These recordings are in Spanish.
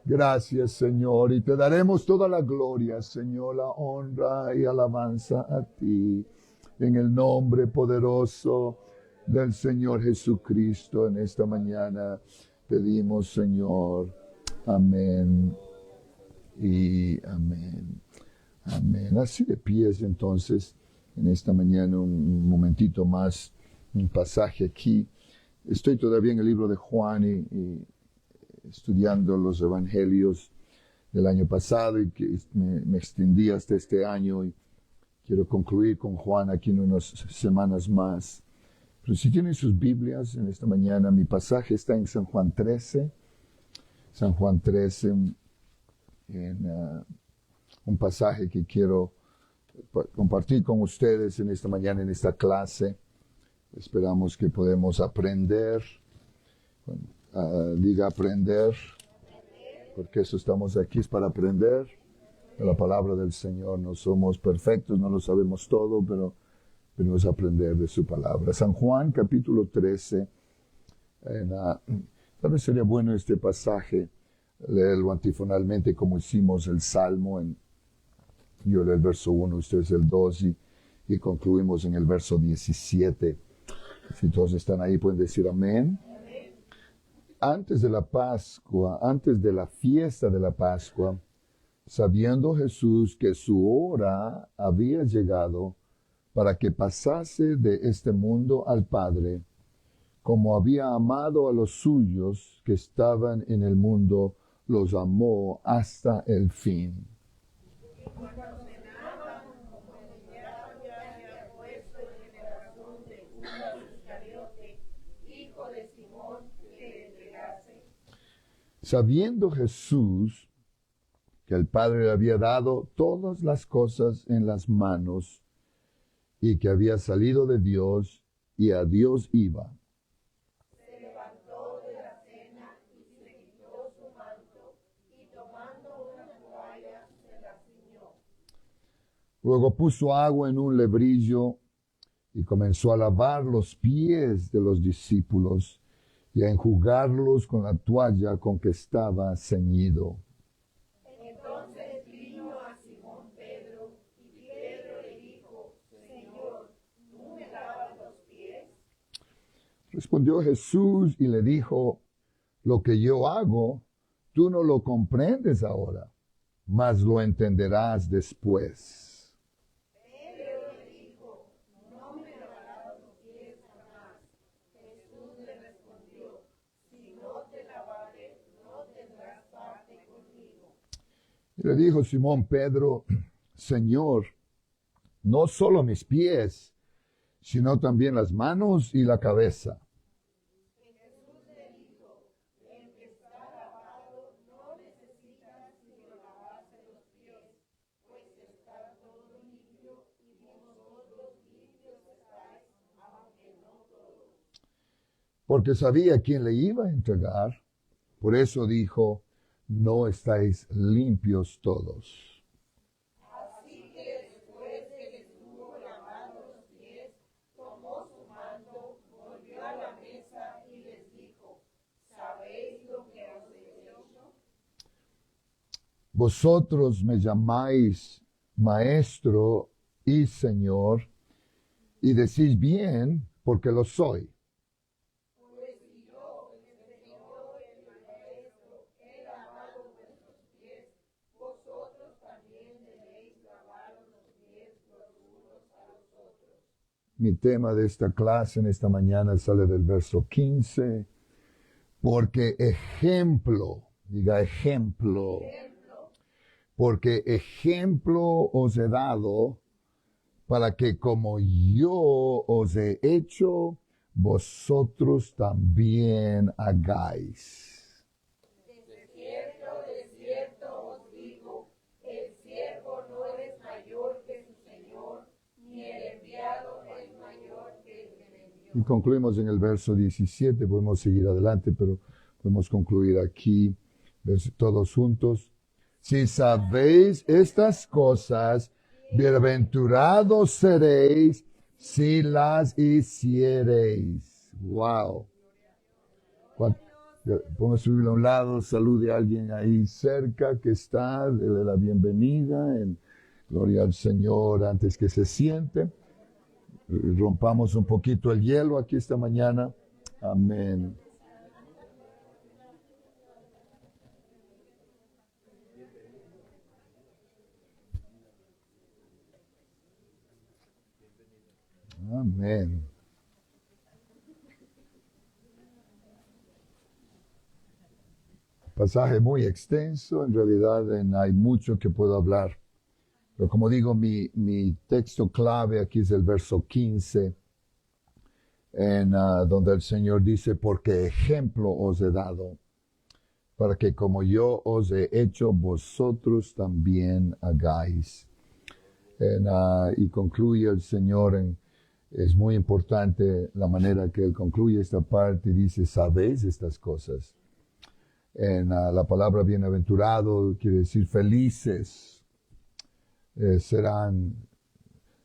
Gracias, Señor, y te daremos toda la gloria, Señor, la honra y alabanza a ti, en el nombre poderoso del Señor Jesucristo. En esta mañana pedimos, Señor, amén y amén. Amén. Así de pies, entonces, en esta mañana un momentito más, un pasaje aquí. Estoy todavía en el libro de Juan y estudiando los evangelios del año pasado y que me extendí hasta este año y quiero concluir con Juan aquí en unas semanas más. Pero si tienen sus Biblias en esta mañana, mi pasaje está en San Juan 13. San Juan 13, un pasaje que quiero compartir con ustedes en esta mañana, en esta clase. Esperamos que podamos aprender. Diga aprender, porque eso estamos aquí, es para aprender de la palabra del Señor. No somos perfectos, no lo sabemos todo, pero venimos a aprender de su palabra. San Juan, capítulo 13. Tal vez sería bueno este pasaje leerlo antifonalmente como hicimos el Salmo. Yo leo el verso 1, ustedes el 2 y concluimos en el verso 17. Si todos están ahí pueden decir amén. Antes de la Pascua, antes de la fiesta de la Pascua, sabiendo Jesús que su hora había llegado para que pasase de este mundo al Padre, como había amado a los suyos que estaban en el mundo, los amó hasta el fin. Sabiendo Jesús que el Padre le había dado todas las cosas en las manos y que había salido de Dios y a Dios iba. Se levantó de la cena y se quitó su manto y tomando una toalla se la ciñó. Luego puso agua en un lebrillo y comenzó a lavar los pies de los discípulos y a enjugarlos con la toalla con que estaba ceñido. Entonces vino a Simón Pedro y Pedro le dijo: Señor, ¿tú me lavas los pies? Respondió Jesús y le dijo: lo que yo hago, tú no lo comprendes ahora, mas lo entenderás después. Pedro le dijo: no me lavarás los pies jamás. Jesús le respondió: si no te lavare, no tendrás parte conmigo. Y le dijo Simón Pedro: Señor, no solo mis pies, sino también las manos y la cabeza. Y Jesús le dijo: el que está lavado no necesita sino lavarse los pies, pues está todo limpio, y vosotros limpios estáis, aunque no todos. Porque sabía quién le iba a entregar, por eso dijo: no estáis limpios todos. Así que después de que estuvo lavado los pies, tomó su manto, volvió a la mesa y les dijo: ¿sabéis lo que os he hecho? Vosotros me llamáis Maestro y Señor, y decís bien, porque lo soy. Pues si yo, el Señor, el Maestro, he lavado vuestros pies, vosotros también debéis lavaros los pies los unos a los otros. Mi tema de esta clase en esta mañana sale del verso 15, porque ejemplo, diga ejemplo, porque ejemplo os he dado para que como yo os he hecho, vosotros también hagáis. De cierto os digo, el siervo no es mayor que su Señor, ni el enviado es mayor que el que le envió. Y concluimos en el verso 17, podemos seguir adelante, pero podemos concluir aquí, todos juntos. Si sabéis estas cosas, bienaventurados seréis si las hiciereis. Wow. Ponga su Biblia a un lado, salude a alguien ahí cerca que está, dele la bienvenida, en gloria al Señor antes que se siente. Rompamos un poquito el hielo aquí esta mañana. Amén. Amén. Pasaje muy extenso, en realidad hay mucho que puedo hablar. Pero como digo, mi texto clave aquí es el verso 15, donde el Señor dice, porque ejemplo os he dado, para que como yo os he hecho, vosotros también hagáis. Y concluye el Señor, es muy importante la manera que Él concluye esta parte, y dice, sabéis estas cosas. La palabra bienaventurado quiere decir felices serán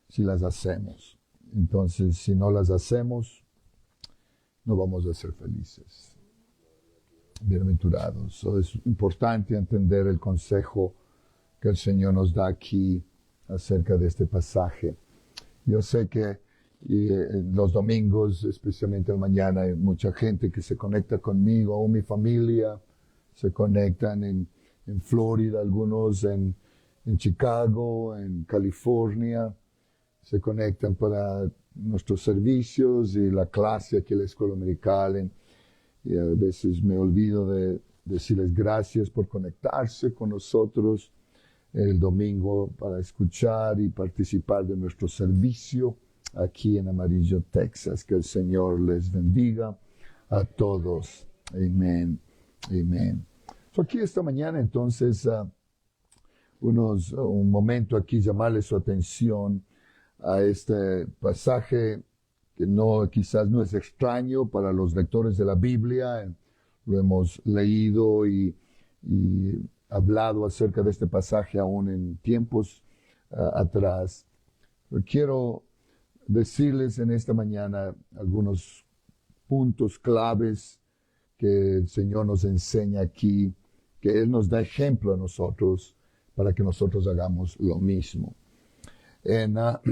si las hacemos. Entonces, si no las hacemos, no vamos a ser felices. Bienaventurados. Es importante entender el consejo que el Señor nos da aquí acerca de este pasaje. Yo sé que los domingos, especialmente el mañana, hay mucha gente que se conecta conmigo, o mi familia, se conectan en Florida, algunos en Chicago, en California, se conectan para nuestros servicios y la clase aquí en la escuela dominical. Y a veces me olvido de decirles gracias por conectarse con nosotros el domingo para escuchar y participar de nuestro servicio aquí en Amarillo, Texas. Que el Señor les bendiga a todos. Amén. Amén. Aquí esta mañana entonces un momento aquí llamarle su atención a este pasaje que quizás no es extraño para los lectores de la Biblia. Lo hemos leído y hablado acerca de este pasaje aún en tiempos atrás. Pero quiero decirles en esta mañana algunos puntos claves que el Señor nos enseña aquí, que Él nos da ejemplo a nosotros para que nosotros hagamos lo mismo. La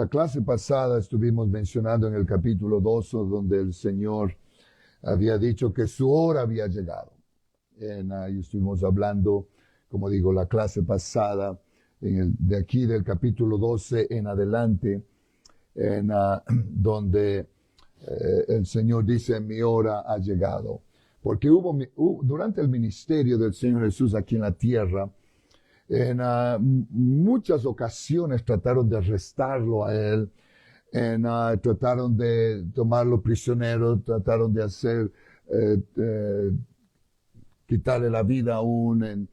clase pasada estuvimos mencionando en el capítulo 2, donde el Señor había dicho que su hora había llegado. Y estuvimos hablando, como digo, la clase pasada, de aquí del capítulo 12 en adelante, donde el Señor dice, mi hora ha llegado. Porque durante el ministerio del Señor Jesús aquí en la tierra, en muchas ocasiones trataron de arrestarlo a Él, trataron de tomarlo prisionero, trataron de hacer, quitarle la vida aún,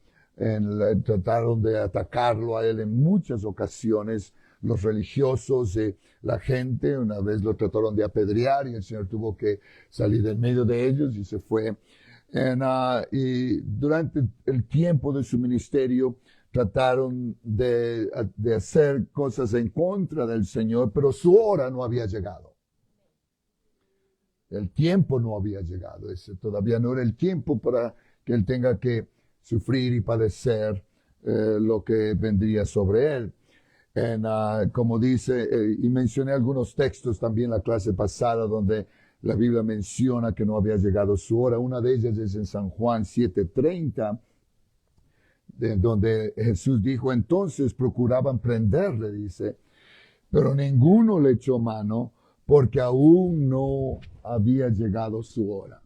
trataron de atacarlo a Él en muchas ocasiones. Los religiosos, la gente, una vez lo trataron de apedrear y el Señor tuvo que salir del medio de ellos y se fue. Y durante el tiempo de su ministerio trataron de hacer cosas en contra del Señor, pero su hora no había llegado. El tiempo no había llegado. Todavía no era el tiempo para que Él tenga que sufrir y padecer lo que vendría sobre Él. Como dice, y mencioné algunos textos también en la clase pasada donde la Biblia menciona que no había llegado su hora. Una de ellas es en San Juan 7:30, donde Jesús dijo, entonces procuraban prenderle, dice, pero ninguno le echó mano porque aún no había llegado su hora.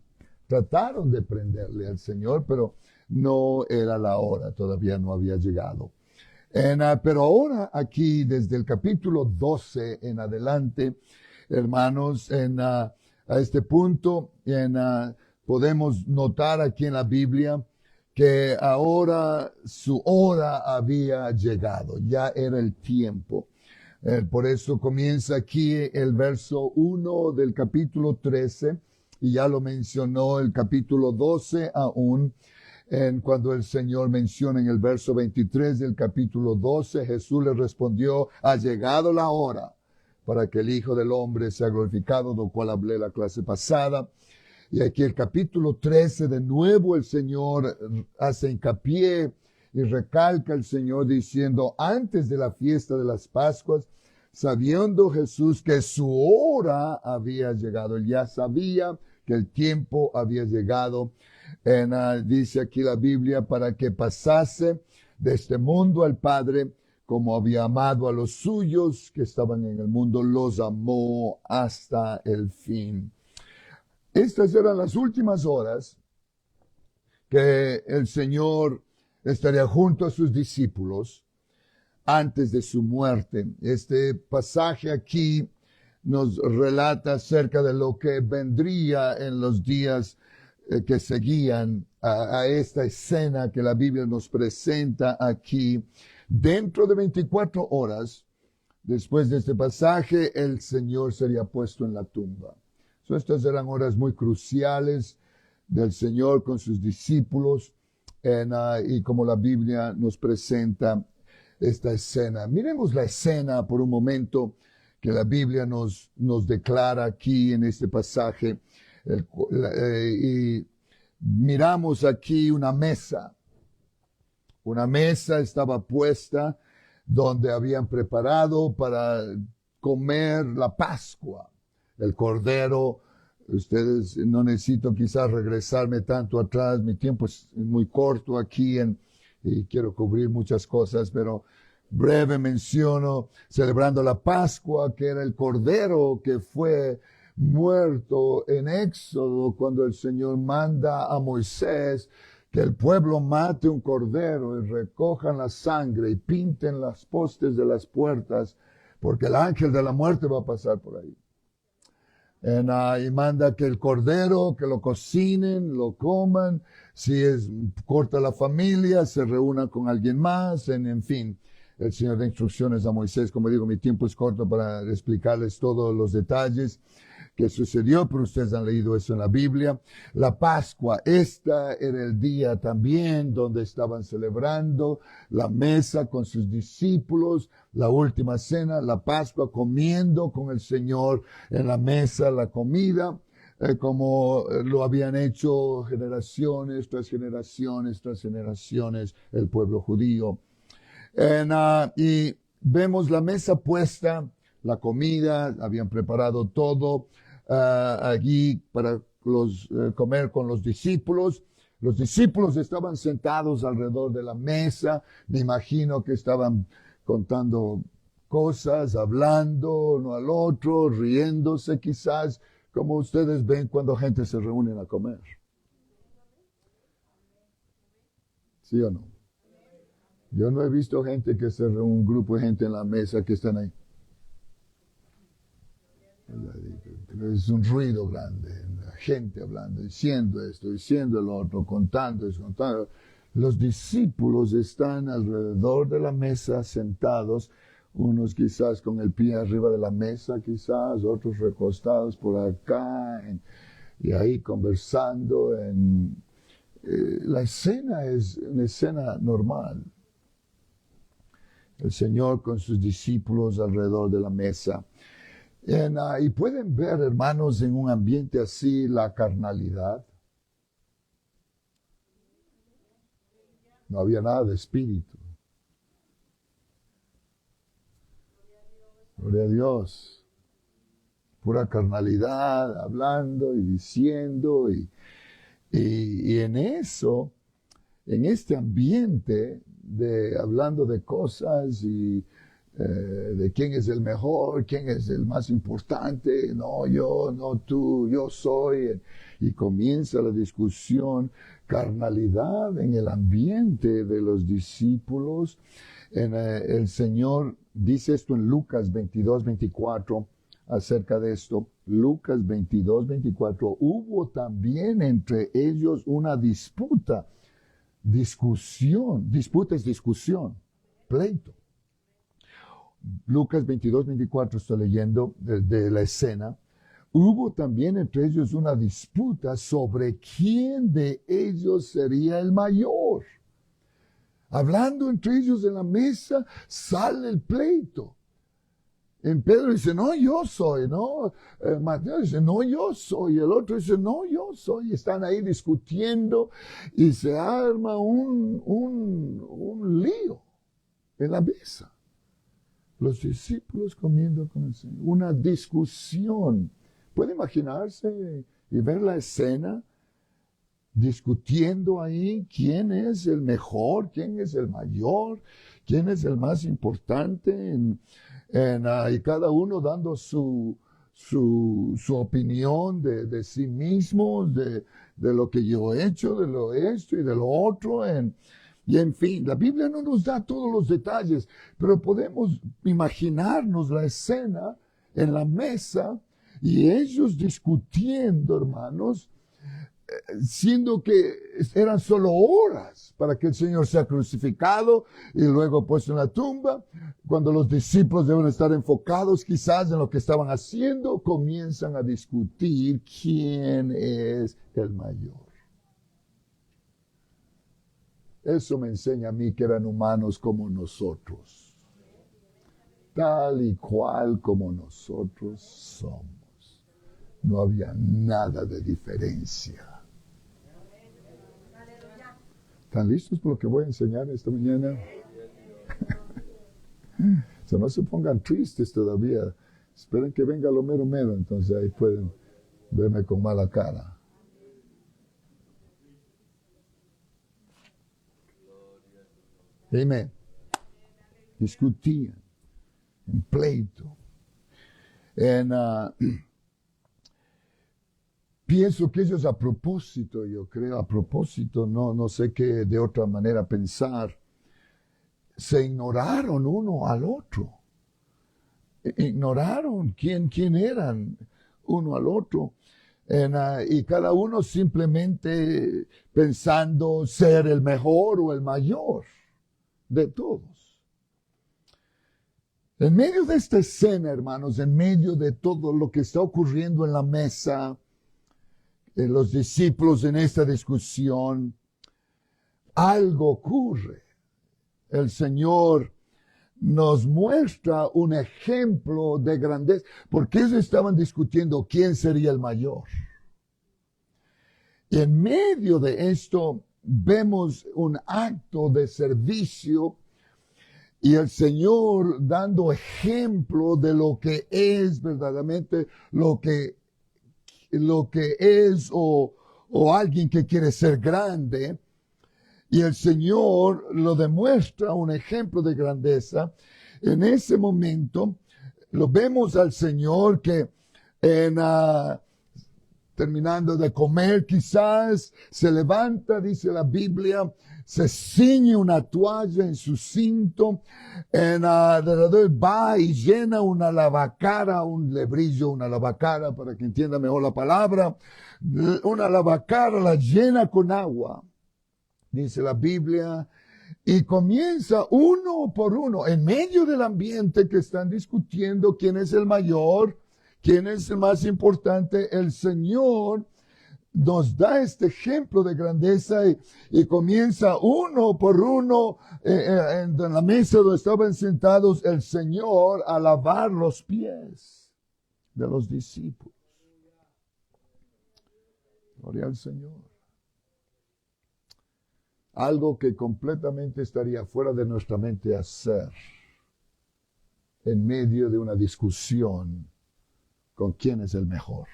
Trataron de prenderle al Señor, pero no era la hora, todavía no había llegado. Pero ahora aquí, desde el capítulo 12 en adelante, hermanos, a este punto, podemos notar aquí en la Biblia que ahora su hora había llegado, ya era el tiempo. Por eso comienza aquí el verso 1 del capítulo 13, y ya lo mencionó el capítulo 12 aún. Cuando el Señor menciona en el verso 23 del capítulo 12, Jesús le respondió, ha llegado la hora para que el Hijo del Hombre sea glorificado, lo cual hablé la clase pasada. Y aquí el capítulo 13, de nuevo el Señor hace hincapié y recalca el Señor diciendo, antes de la fiesta de las Pascuas, sabiendo Jesús que su hora había llegado, él ya sabía que el tiempo había llegado, dice aquí la Biblia, para que pasase de este mundo al Padre, como había amado a los suyos que estaban en el mundo, los amó hasta el fin. Estas eran las últimas horas que el Señor estaría junto a sus discípulos antes de su muerte. Este pasaje aquí nos relata acerca de lo que vendría en los días que seguían a esta escena que la Biblia nos presenta aquí. Dentro de 24 horas, después de este pasaje, el Señor sería puesto en la tumba. Estas eran horas muy cruciales del Señor con sus discípulos y como la Biblia nos presenta esta escena. Miremos la escena por un momento que la Biblia nos declara aquí en este pasaje. Y miramos aquí una mesa. Una mesa estaba puesta donde habían preparado para comer la Pascua. El Cordero, ustedes, no necesito quizás regresarme tanto atrás, mi tiempo es muy corto aquí y quiero cubrir muchas cosas, pero breve menciono, celebrando la Pascua, que era el Cordero que fue muerto en Éxodo, cuando el Señor manda a Moisés que el pueblo mate un cordero y recojan la sangre y pinten las postes de las puertas, porque el ángel de la muerte va a pasar por ahí. Y manda que el cordero, que lo cocinen, lo coman, si es corta la familia, se reúna con alguien más, en fin. El Señor da instrucciones a Moisés, como digo, mi tiempo es corto para explicarles todos los detalles que sucedió, pero ustedes han leído eso en la Biblia. La Pascua, esta era el día también donde estaban celebrando la mesa con sus discípulos, la última cena, la Pascua, comiendo con el Señor en la mesa la comida, como lo habían hecho generaciones tras generaciones tras generaciones el pueblo judío. Y vemos la mesa puesta, la comida, habían preparado todo allí para comer con los discípulos. Los discípulos estaban sentados alrededor de la mesa. Me imagino que estaban contando cosas, hablando uno al otro, riéndose quizás, como ustedes ven cuando gente se reúne a comer. ¿Sí o no? Yo no he visto gente que se reúne, un grupo de gente en la mesa que están ahí. Es un ruido grande, la gente hablando, diciendo esto, diciendo el otro, contando eso, contando. Los discípulos están alrededor de la mesa sentados, unos quizás con el pie arriba de la mesa, quizás, otros recostados por acá, y ahí conversando. La escena es una escena normal. El Señor con sus discípulos alrededor de la mesa. Y pueden ver, hermanos, en un ambiente así, la carnalidad. No había nada de espíritu. Gloria a Dios. Pura carnalidad, hablando y diciendo. Y en eso, en este ambiente, hablando de cosas y de quién es el mejor, quién es el más importante, no yo, no tú, yo soy, y comienza la discusión, carnalidad en el ambiente de los discípulos. El Señor dice esto en Lucas 22:24 acerca de esto. Lucas 22:24, hubo también entre ellos una disputa. Disputa es discusión, pleito. Lucas 22:24 estoy leyendo de la escena. Hubo también entre ellos una disputa sobre quién de ellos sería el mayor. Hablando entre ellos en la mesa, sale el pleito. En Pedro dice, no, yo soy, ¿no? Mateo dice, no, yo soy. El otro dice, no, yo soy. Están ahí discutiendo y se arma un lío en la mesa. Los discípulos comiendo con el Señor. Una discusión. ¿Puede imaginarse y ver la escena? Discutiendo ahí quién es el mejor, quién es el mayor, quién es el más importante, y cada uno dando su opinión de sí mismo, de lo que yo he hecho, de lo esto y de lo otro. Y en fin, la Biblia no nos da todos los detalles, pero podemos imaginarnos la escena en la mesa y ellos discutiendo, hermanos, siendo que eran solo horas para que el Señor sea crucificado y luego puesto en la tumba. Cuando los discípulos deben estar enfocados quizás en lo que estaban haciendo, comienzan a discutir quién es el mayor. Eso me enseña a mí que eran humanos como nosotros, tal y cual como nosotros somos. No había nada de diferencia. ¿Están listos por lo que voy a enseñar esta mañana? So, no se pongan tristes todavía. Esperen que venga lo mero mero, entonces ahí pueden verme con mala cara. Amén. Discutían en pleito. Pienso que ellos a propósito, yo creo, a propósito, no sé qué de otra manera pensar, se ignoraron uno al otro. Ignoraron quién eran uno al otro. Y cada uno simplemente pensando ser el mejor o el mayor de todos. En medio de esta escena, hermanos, en medio de todo lo que está ocurriendo en la mesa, los discípulos en esta discusión, algo ocurre. El Señor nos muestra un ejemplo de grandeza, porque ellos estaban discutiendo quién sería el mayor. Y en medio de esto vemos un acto de servicio y el Señor dando ejemplo de lo que es verdaderamente lo que es o alguien que quiere ser grande. Y el Señor lo demuestra un ejemplo de grandeza. En ese momento lo vemos al Señor que terminando de comer quizás, se levanta, dice la Biblia, se ciñe una toalla en su cinto, alrededor va y llena una lavacara, un lebrillo, una lavacara, para que entienda mejor la palabra, una lavacara la llena con agua, dice la Biblia, y comienza uno por uno, en medio del ambiente que están discutiendo quién es el mayor, quién es el más importante. El Señor nos da este ejemplo de grandeza y comienza uno por uno en la mesa donde estaban sentados el Señor a lavar los pies de los discípulos. Gloria al Señor. Algo que completamente estaría fuera de nuestra mente hacer en medio de una discusión con quién es el mejor.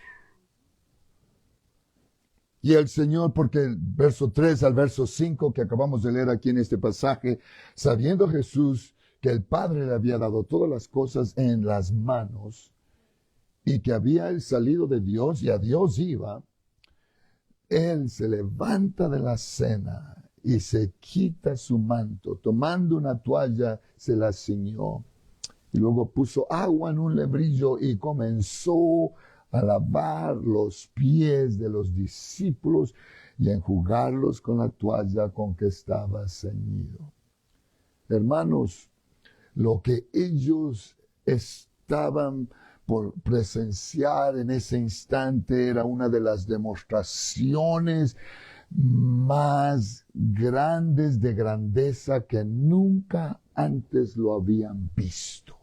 Y el Señor, porque el verso 3 al verso 5 que acabamos de leer aquí en este pasaje, sabiendo Jesús que el Padre le había dado todas las cosas en las manos y que había él salido de Dios y a Dios iba, él se levanta de la cena y se quita su manto, tomando una toalla se la ciñó y luego puso agua en un lebrillo y comenzó a lavar los pies de los discípulos y a enjugarlos con la toalla con que estaba ceñido. Hermanos, lo que ellos estaban por presenciar en ese instante era una de las demostraciones más grandes de grandeza que nunca antes lo habían visto.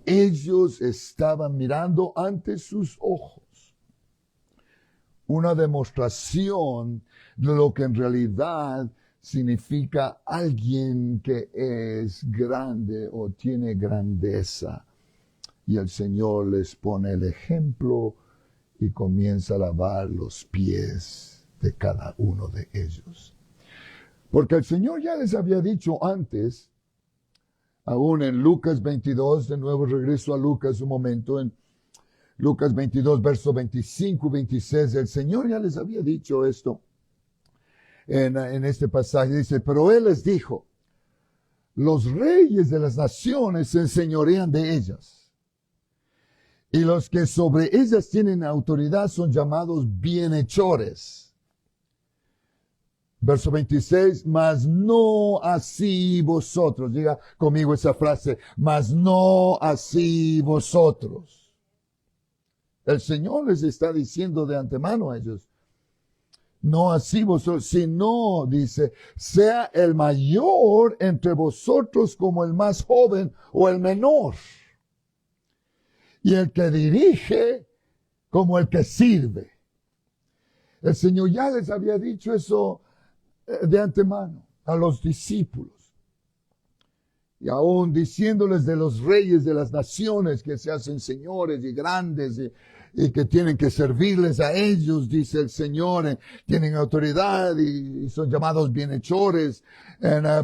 ellos estaban mirando ante sus ojos una demostración de lo que en realidad significa alguien que es grande o tiene grandeza. Y el Señor les pone el ejemplo y comienza a lavar los pies de cada uno de ellos. Porque el Señor ya les había dicho antes, aún en Lucas 22, de nuevo regreso a Lucas un momento, en Lucas 22, verso 25 y 26, el Señor ya les había dicho esto en este pasaje. Dice, pero Él les dijo, los reyes de las naciones se enseñorean de ellas, y los que sobre ellas tienen autoridad son llamados bienhechores. Verso 26, mas no así vosotros. Diga conmigo esa frase, mas no así vosotros. El Señor les está diciendo de antemano a ellos, no así vosotros, sino, dice, sea el mayor entre vosotros como el más joven o el menor. Y el que dirige como el que sirve. El Señor ya les había dicho eso de antemano a los discípulos. Y aún diciéndoles de los reyes de las naciones que se hacen señores y grandes y que tienen que servirles a ellos, dice el Señor, tienen autoridad y son llamados bienhechores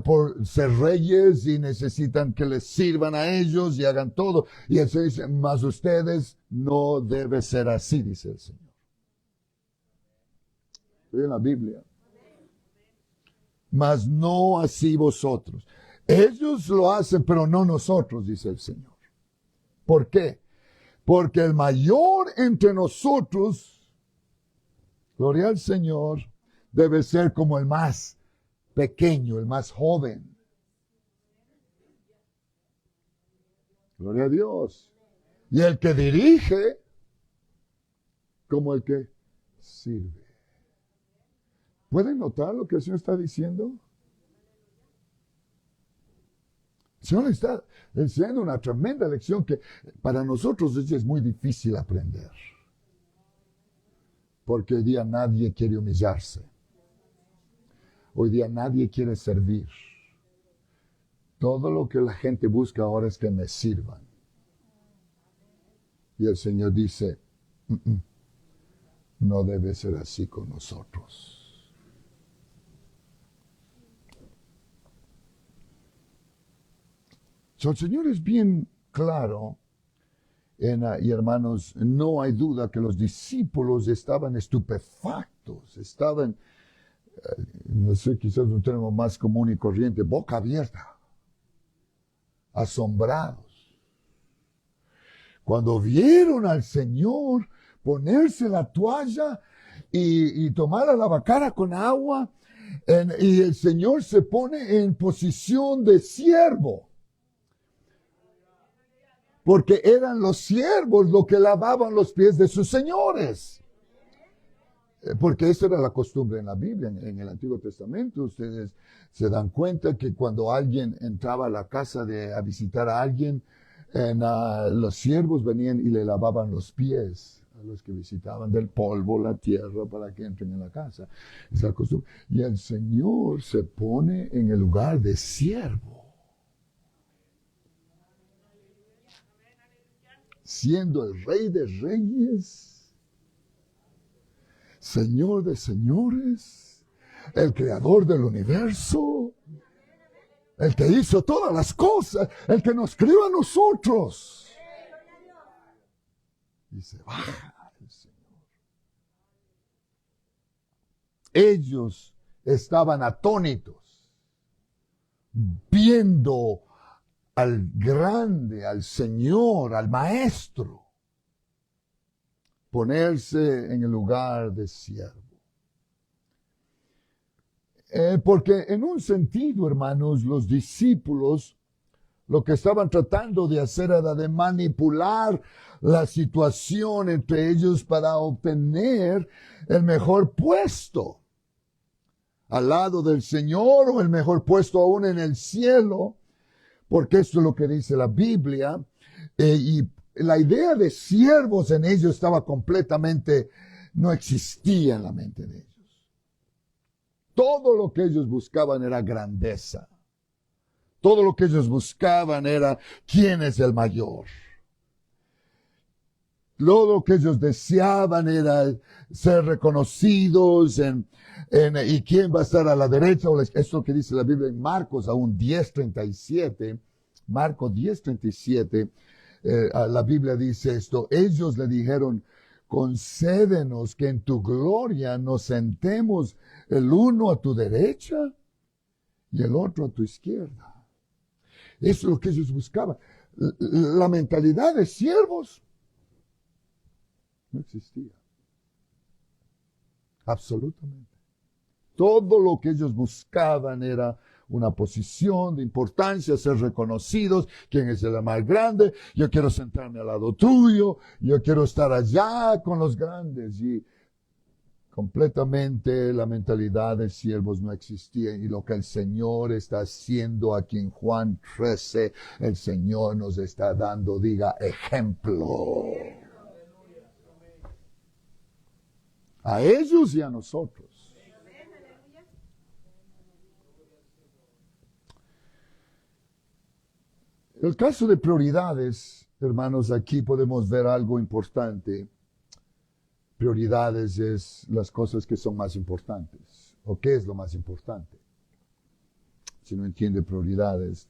por ser reyes y necesitan que les sirvan a ellos y hagan todo. Y el Señor dice, mas ustedes no debe ser así, dice el Señor. Estoy en la Biblia. Mas no así vosotros. Ellos lo hacen, pero no nosotros, dice el Señor. ¿Por qué? Porque el mayor entre nosotros, gloria al Señor, debe ser como el más pequeño, el más joven. Gloria a Dios. Y el que dirige, como el que sirve. ¿Pueden notar lo que el Señor está diciendo? El Señor está enseñando una tremenda lección que para nosotros es muy difícil aprender. Porque hoy día nadie quiere humillarse. Hoy día nadie quiere servir. Todo lo que la gente busca ahora es que me sirvan. Y el Señor dice, no debe ser así con nosotros. El Señor es bien claro, y hermanos, no hay duda que los discípulos estaban estupefactos, estaban, no sé, quizás un término más común y corriente, boca abierta, asombrados. Cuando vieron al Señor ponerse la toalla y tomar a la vacara con agua, y el Señor se pone en posición de siervo. Porque eran los siervos los que lavaban los pies de sus señores. Porque esa era la costumbre en la Biblia, en el Antiguo Testamento. Ustedes se dan cuenta que cuando alguien entraba a la casa a visitar a alguien, los siervos venían y le lavaban los pies a los que visitaban del polvo, la tierra, para que entren en la casa. Esa es la costumbre. Y el Señor se pone en el lugar de siervo. Siendo el Rey de Reyes, Señor de Señores, el Creador del universo, el que hizo todas las cosas, el que nos creó a nosotros. Y se baja el Señor. Ellos estaban atónitos, viendo al grande, al Señor, al Maestro, ponerse en el lugar de siervo. Porque en un sentido, hermanos, los discípulos lo que estaban tratando de hacer era de manipular la situación entre ellos para obtener el mejor puesto al lado del Señor o el mejor puesto aún en el cielo. Porque esto es lo que dice la Biblia, Y la idea de siervos en ellos estaba completamente, no existía en la mente de ellos. Todo lo que ellos buscaban era grandeza. Todo lo que ellos buscaban era quién es el mayor. Todo lo que ellos deseaban era ser reconocidos y quién va a estar a la derecha. Esto que dice la Biblia en Marcos aún 10:37. Marcos 10:37. La Biblia dice esto. Ellos le dijeron, concédenos que en tu gloria nos sentemos el uno a tu derecha y el otro a tu izquierda. Eso es lo que ellos buscaban. La mentalidad de siervos no existía. Absolutamente. Todo lo que ellos buscaban era una posición de importancia, ser reconocidos, quién es el más grande, yo quiero sentarme al lado tuyo, yo quiero estar allá con los grandes. Y completamente la mentalidad de siervos no existía. Y lo que el Señor está haciendo aquí en Juan 13, el Señor nos está dando, diga, ejemplo. A ellos y a nosotros. El caso de prioridades, hermanos, aquí podemos ver algo importante. Prioridades es las cosas que son más importantes. ¿O qué es lo más importante? Si no entiende prioridades.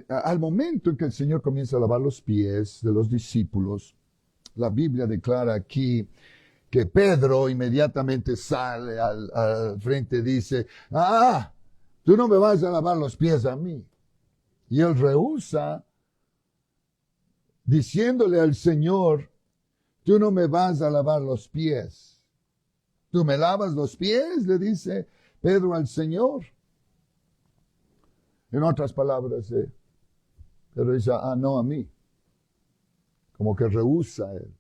Al momento en que el Señor comienza a lavar los pies de los discípulos, la Biblia declara aquí que Pedro inmediatamente sale al frente y dice, tú no me vas a lavar los pies a mí. Y él rehúsa diciéndole al Señor, tú no me vas a lavar los pies. ¿Tú me lavas los pies? Le dice Pedro al Señor. En otras palabras, Pedro dice, no a mí. Como que rehúsa él.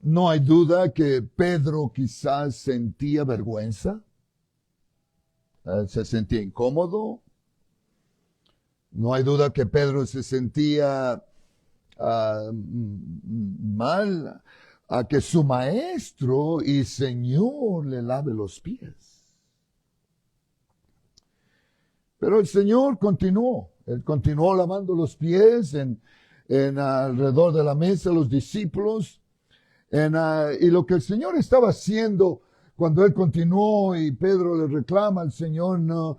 No hay duda que Pedro quizás sentía vergüenza. Se sentía incómodo. No hay duda que Pedro se sentía mal a que su maestro y Señor le lave los pies. Pero el Señor continuó. Él continuó lavando los pies alrededor de la mesa de los discípulos. Y lo que el Señor estaba haciendo cuando Él continuó y Pedro le reclama al Señor, no,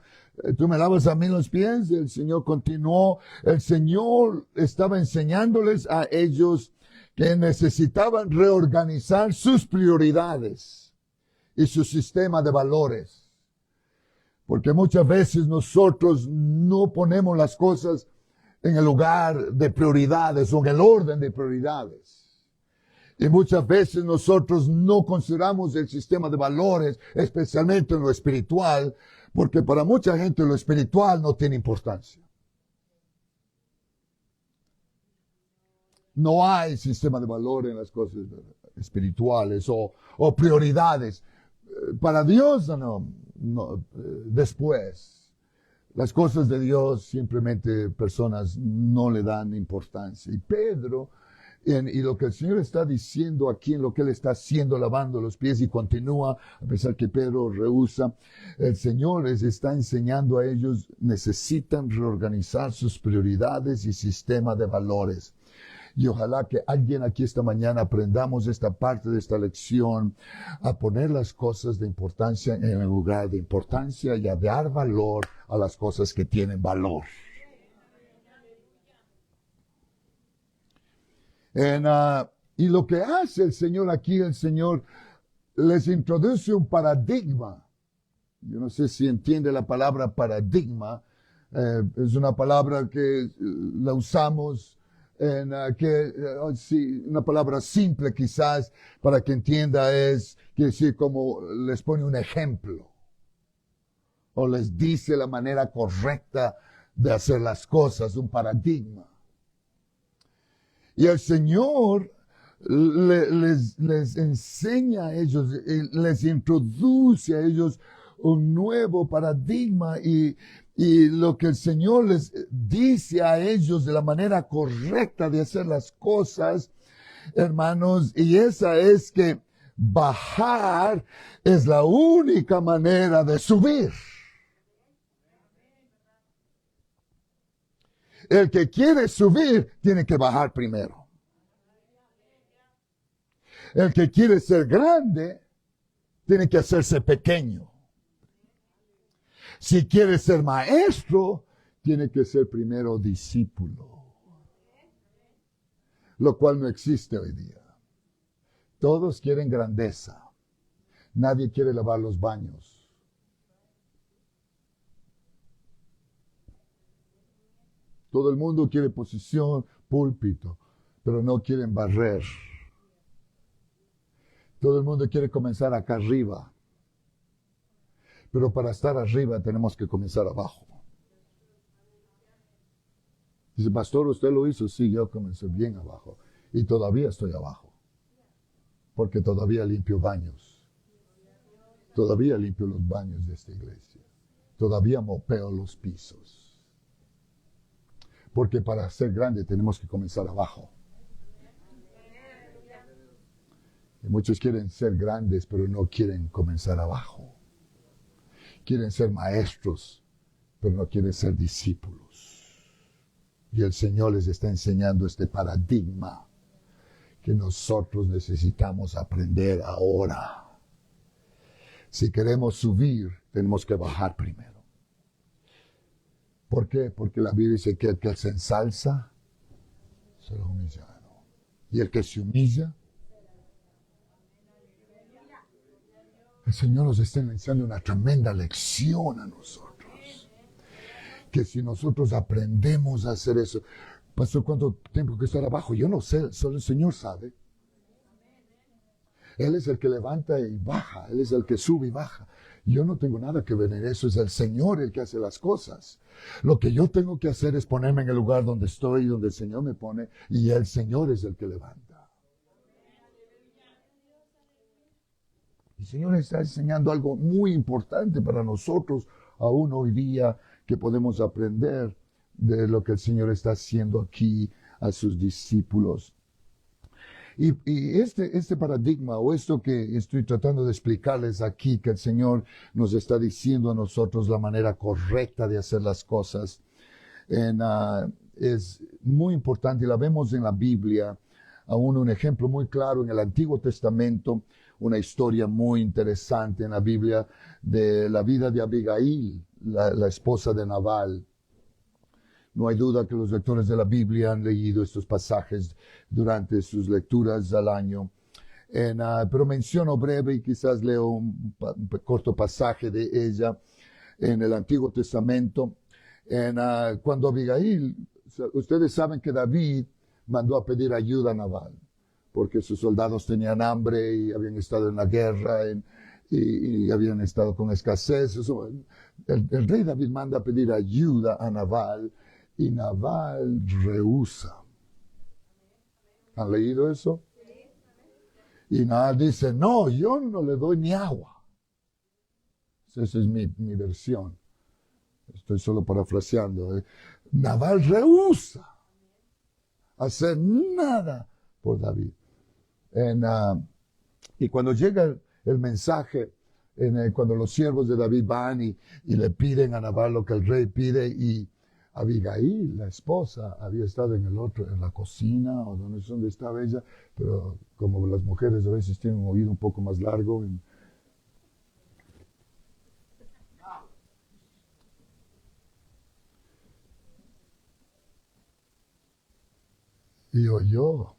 tú me lavas a mí los pies. El Señor continuó. El Señor estaba enseñándoles a ellos que necesitaban reorganizar sus prioridades y su sistema de valores. Porque muchas veces nosotros no ponemos las cosas en el lugar de prioridades o en el orden de prioridades. Y muchas veces nosotros no consideramos el sistema de valores, especialmente en lo espiritual, porque para mucha gente lo espiritual no tiene importancia. No hay sistema de valores en las cosas espirituales o prioridades. Para Dios, no, después. Las cosas de Dios simplemente personas no le dan importancia. Y Pedro, y lo que el Señor está diciendo aquí, en lo que Él está haciendo, lavando los pies y continúa, a pesar que Pedro rehúsa, el Señor les está enseñando a ellos, necesitan reorganizar sus prioridades y sistema de valores. Y ojalá que alguien aquí esta mañana aprendamos esta parte de esta lección, a poner las cosas de importancia en el lugar de importancia y a dar valor a las cosas que tienen valor. Y lo que hace el Señor aquí, el Señor les introduce un paradigma. Yo no sé si entiende la palabra paradigma. Es una palabra que la usamos una palabra simple quizás para que entienda quiere decir como les pone un ejemplo o les dice la manera correcta de hacer las cosas, un paradigma. Y el Señor les enseña a ellos, les introduce a ellos un nuevo paradigma y lo que el Señor les dice a ellos de la manera correcta de hacer las cosas, hermanos, y esa es que bajar es la única manera de subir. El que quiere subir tiene que bajar primero. El que quiere ser grande tiene que hacerse pequeño. Si quiere ser maestro, tiene que ser primero discípulo. Lo cual no existe hoy día. Todos quieren grandeza. Nadie quiere lavar los baños. Todo el mundo quiere posición, púlpito, pero no quieren barrer. Todo el mundo quiere comenzar acá arriba. Pero para estar arriba tenemos que comenzar abajo. Dice, pastor, ¿usted lo hizo? Sí, yo comencé bien abajo. Y todavía estoy abajo. Porque todavía limpio baños. Todavía limpio los baños de esta iglesia. Todavía mopeo los pisos. Porque para ser grande tenemos que comenzar abajo. Y muchos quieren ser grandes, pero no quieren comenzar abajo. Quieren ser maestros, pero no quieren ser discípulos. Y el Señor les está enseñando este paradigma que nosotros necesitamos aprender ahora. Si queremos subir, tenemos que bajar primero. ¿Por qué? Porque la Biblia dice que el que se ensalza será humillado. Y el que se humilla, el Señor nos está enseñando una tremenda lección a nosotros. Que si nosotros aprendemos a hacer eso, pastor, ¿cuánto tiempo que estar abajo? Yo no sé, solo el Señor sabe. Él es el que levanta y baja, Él es el que sube y baja. Yo no tengo nada que ver en eso, es el Señor el que hace las cosas. Lo que yo tengo que hacer es ponerme en el lugar donde estoy, donde el Señor me pone, y el Señor es el que levanta. El Señor está enseñando algo muy importante para nosotros, aún hoy día, que podemos aprender de lo que el Señor está haciendo aquí a sus discípulos. Y este paradigma o esto que estoy tratando de explicarles aquí, que el Señor nos está diciendo a nosotros la manera correcta de hacer las cosas, es muy importante y la vemos en la Biblia, aún un ejemplo muy claro en el Antiguo Testamento, una historia muy interesante en la Biblia de la vida de Abigail, la esposa de Nabal. No hay duda que los lectores de la Biblia han leído estos pasajes durante sus lecturas al año. Pero menciono breve y quizás leo un corto pasaje de ella en el Antiguo Testamento. Cuando Abigail, ustedes saben que David mandó a pedir ayuda a Nabal, porque sus soldados tenían hambre y habían estado en la guerra y habían estado con escasez. El rey David manda a pedir ayuda a Nabal. Y Nabal rehúsa. ¿Han leído eso? Y Nabal dice, no, yo no le doy ni agua. Esa es mi versión. Estoy solo parafraseando. Nabal rehúsa hacer nada por David. Y cuando llega el mensaje, cuando los siervos de David van y le piden a Nabal lo que el rey pide, y Abigail, la esposa, había estado en la cocina, o no sé dónde estaba ella, pero como las mujeres a veces tienen un oído un poco más largo. Y oyó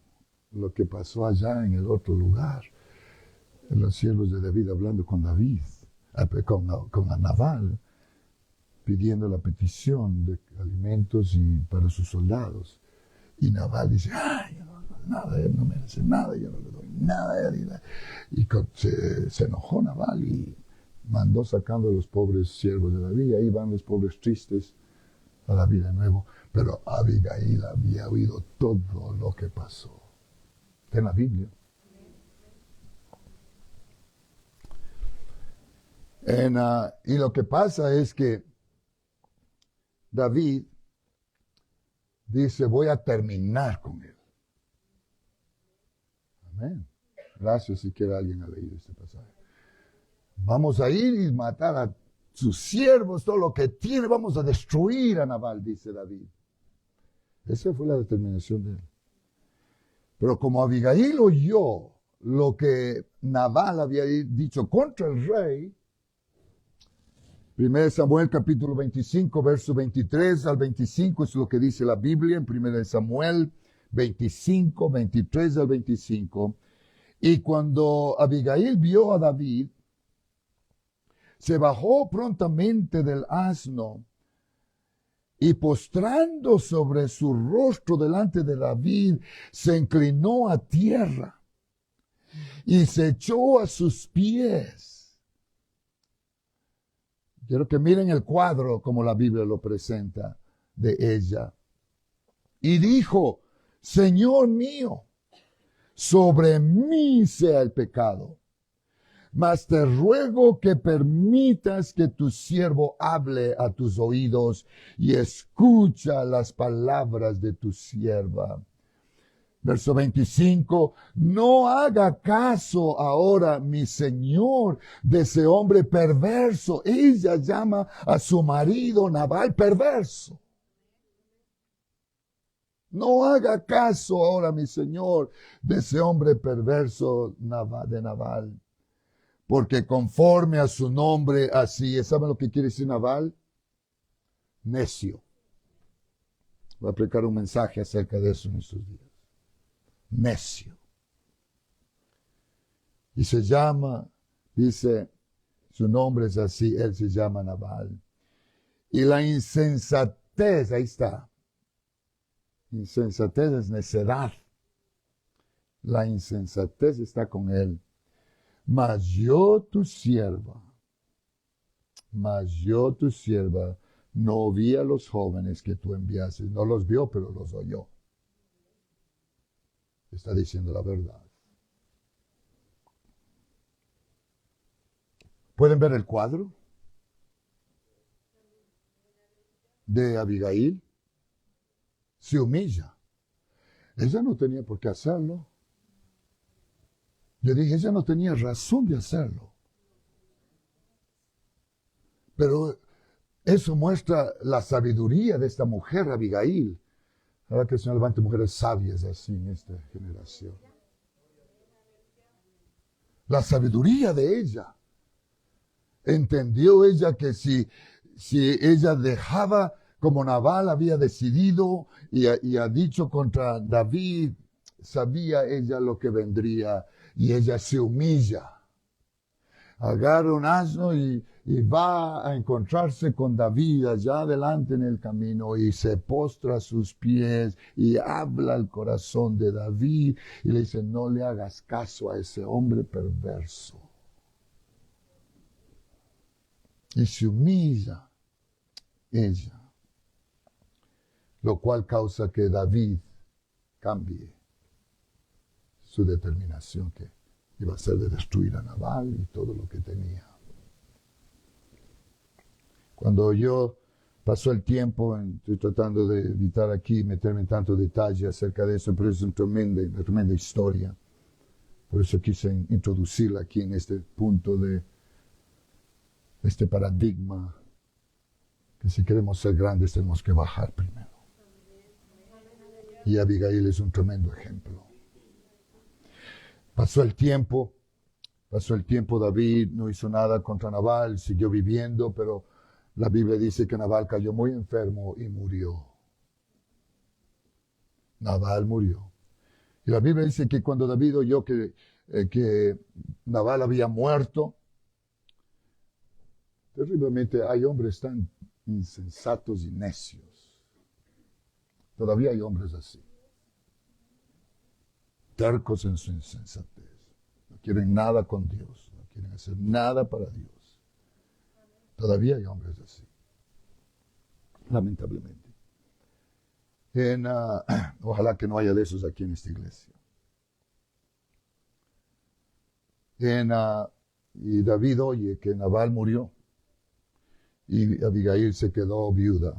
lo que pasó allá en el otro lugar, en los siervos de David hablando con David, con Nabal, pidiendo la petición de alimentos y para sus soldados. Y Nabal dice, ay, yo no le doy nada, él no merece nada, yo no le doy nada a él. Y se enojó Nabal y mandó sacando a los pobres siervos de David. Ahí van los pobres tristes a David de nuevo. Pero Abigail había oído todo lo que pasó. Está en la Biblia. Y lo que pasa es que David dice, voy a terminar con él. Amén. Gracias si quiere alguien ha leído este pasaje. Vamos a ir y matar a sus siervos, todo lo que tiene, vamos a destruir a Nabal, dice David. Esa fue la determinación de él. Pero como Abigail oyó lo que Nabal había dicho contra el rey, 1 Samuel capítulo 25, verso 23 al 25 es lo que dice la Biblia en 1 Samuel 25, 23 al 25. Y cuando Abigail vio a David, se bajó prontamente del asno y postrando sobre su rostro delante de David, se inclinó a tierra y se echó a sus pies. Quiero que miren el cuadro como la Biblia lo presenta de ella. Y dijo, Señor mío, sobre mí sea el pecado. Mas te ruego que permitas que tu siervo hable a tus oídos y escucha las palabras de tu sierva. Verso 25, no haga caso ahora, mi señor, de ese hombre perverso. Ella llama a su marido Nabal perverso. No haga caso ahora, mi señor, de ese hombre perverso de Nabal. Porque conforme a su nombre, así es. ¿Saben lo que quiere decir Nabal? Necio. Voy a aplicar un mensaje acerca de eso en estos días. Necio. Y se llama, dice, su nombre es así, él se llama Nabal. Y la insensatez, ahí está. Insensatez es necedad. La insensatez está con él. Mas yo tu sierva, no vi a los jóvenes que tú enviaste. No los vio, pero los oyó. Está diciendo la verdad. ¿Pueden ver el cuadro de Abigail? Se humilla. Ella no tenía por qué hacerlo. Yo dije, ella no tenía razón de hacerlo. Pero eso muestra la sabiduría de esta mujer, Abigail. Ahora que el Señor levante mujeres sabias así en esta generación. La sabiduría de ella. Entendió ella que si ella dejaba, como Nabal había decidido y ha dicho contra David, sabía ella lo que vendría y ella se humilla. Agarra un asno y va a encontrarse con David allá adelante en el camino y se postra a sus pies y habla al corazón de David y le dice, no le hagas caso a ese hombre perverso. Y se humilla ella, lo cual causa que David cambie su determinación que iba a ser de destruir a Nabal y todo lo que tenía. Cuando yo pasó el tiempo, estoy tratando de evitar aquí meterme en tanto detalle acerca de eso, pero es una tremenda historia. Por eso quise introducirla aquí en este punto de este paradigma, que si queremos ser grandes tenemos que bajar primero. Y Abigail es un tremendo ejemplo. Pasó el tiempo, David no hizo nada contra Nabal, siguió viviendo, pero la Biblia dice que Nabal cayó muy enfermo y murió. Nabal murió. Y la Biblia dice que cuando David oyó que Nabal había muerto, terriblemente hay hombres tan insensatos y necios. Todavía hay hombres así. Tercos en su insensatez. No quieren nada con Dios. No quieren hacer nada para Dios. Todavía hay hombres así. Lamentablemente. Ojalá que no haya de esos aquí en esta iglesia. Y David oye que Nabal murió y Abigail se quedó viuda.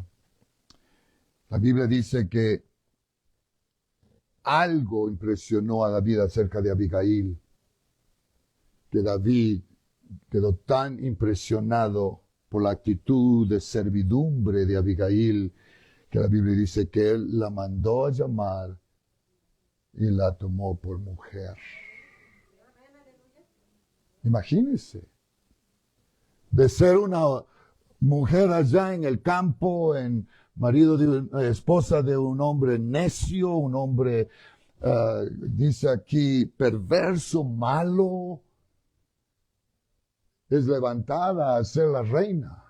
La Biblia dice que algo impresionó a David acerca de Abigail, que David quedó tan impresionado por la actitud de servidumbre de Abigail, que la Biblia dice que él la mandó a llamar y la tomó por mujer. Imagínense, de ser una mujer allá en el campo, esposa de un hombre necio, un hombre, dice aquí, perverso, malo, es levantada a ser la reina.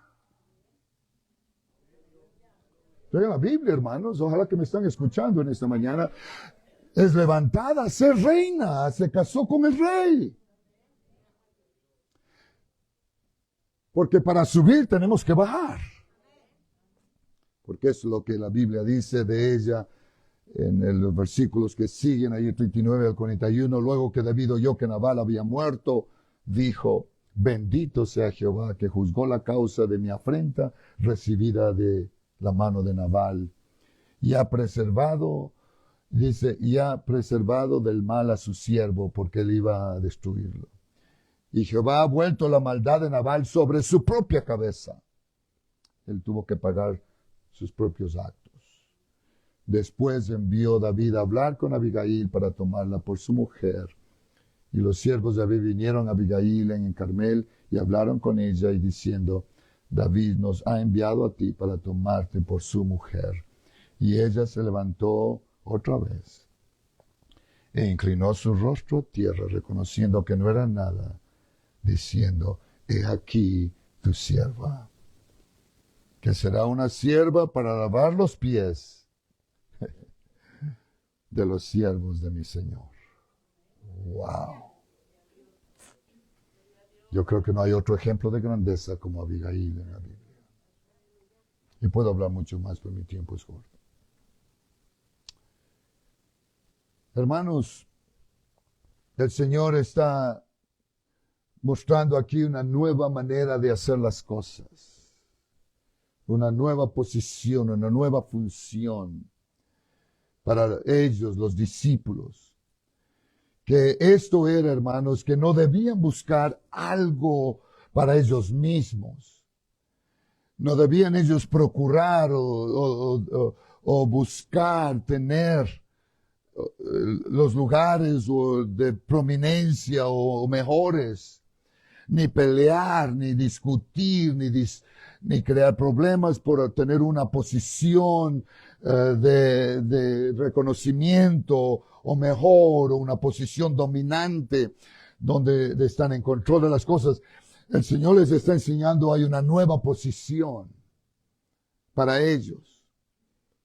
Lean la Biblia, hermanos, ojalá que me están escuchando en esta mañana. Es levantada a ser reina, se casó con el rey. Porque para subir tenemos que bajar. Porque es lo que la Biblia dice de ella en los versículos que siguen, ahí 39 al 41. Luego que David oyó que Nabal había muerto, dijo: bendito sea Jehová, que juzgó la causa de mi afrenta recibida de la mano de Nabal, y ha preservado, dice, y ha preservado del mal a su siervo, porque él iba a destruirlo. Y Jehová ha vuelto la maldad de Nabal sobre su propia cabeza. Él tuvo que pagar sus propios actos. Después envió David a hablar con Abigail para tomarla por su mujer. Y los siervos de David vinieron a Abigail en Carmel y hablaron con ella y diciendo: David nos ha enviado a ti para tomarte por su mujer. Y ella se levantó otra vez e inclinó su rostro a tierra, reconociendo que no era nada, diciendo: he aquí tu sierva, que será una sierva para lavar los pies de los siervos de mi Señor. ¡Wow! Yo creo que no hay otro ejemplo de grandeza como Abigail en la Biblia. Y puedo hablar mucho más, pero mi tiempo es corto. Hermanos, el Señor está mostrando aquí una nueva manera de hacer las cosas, una nueva posición, una nueva función para ellos, los discípulos. Que esto era, hermanos, que no debían buscar algo para ellos mismos. No debían ellos procurar o buscar tener los lugares de prominencia o mejores, ni pelear, ni discutir, ni crear problemas por tener una posición de reconocimiento o mejor, o una posición dominante donde están en control de las cosas. El Señor les está enseñando, hay una nueva posición para ellos.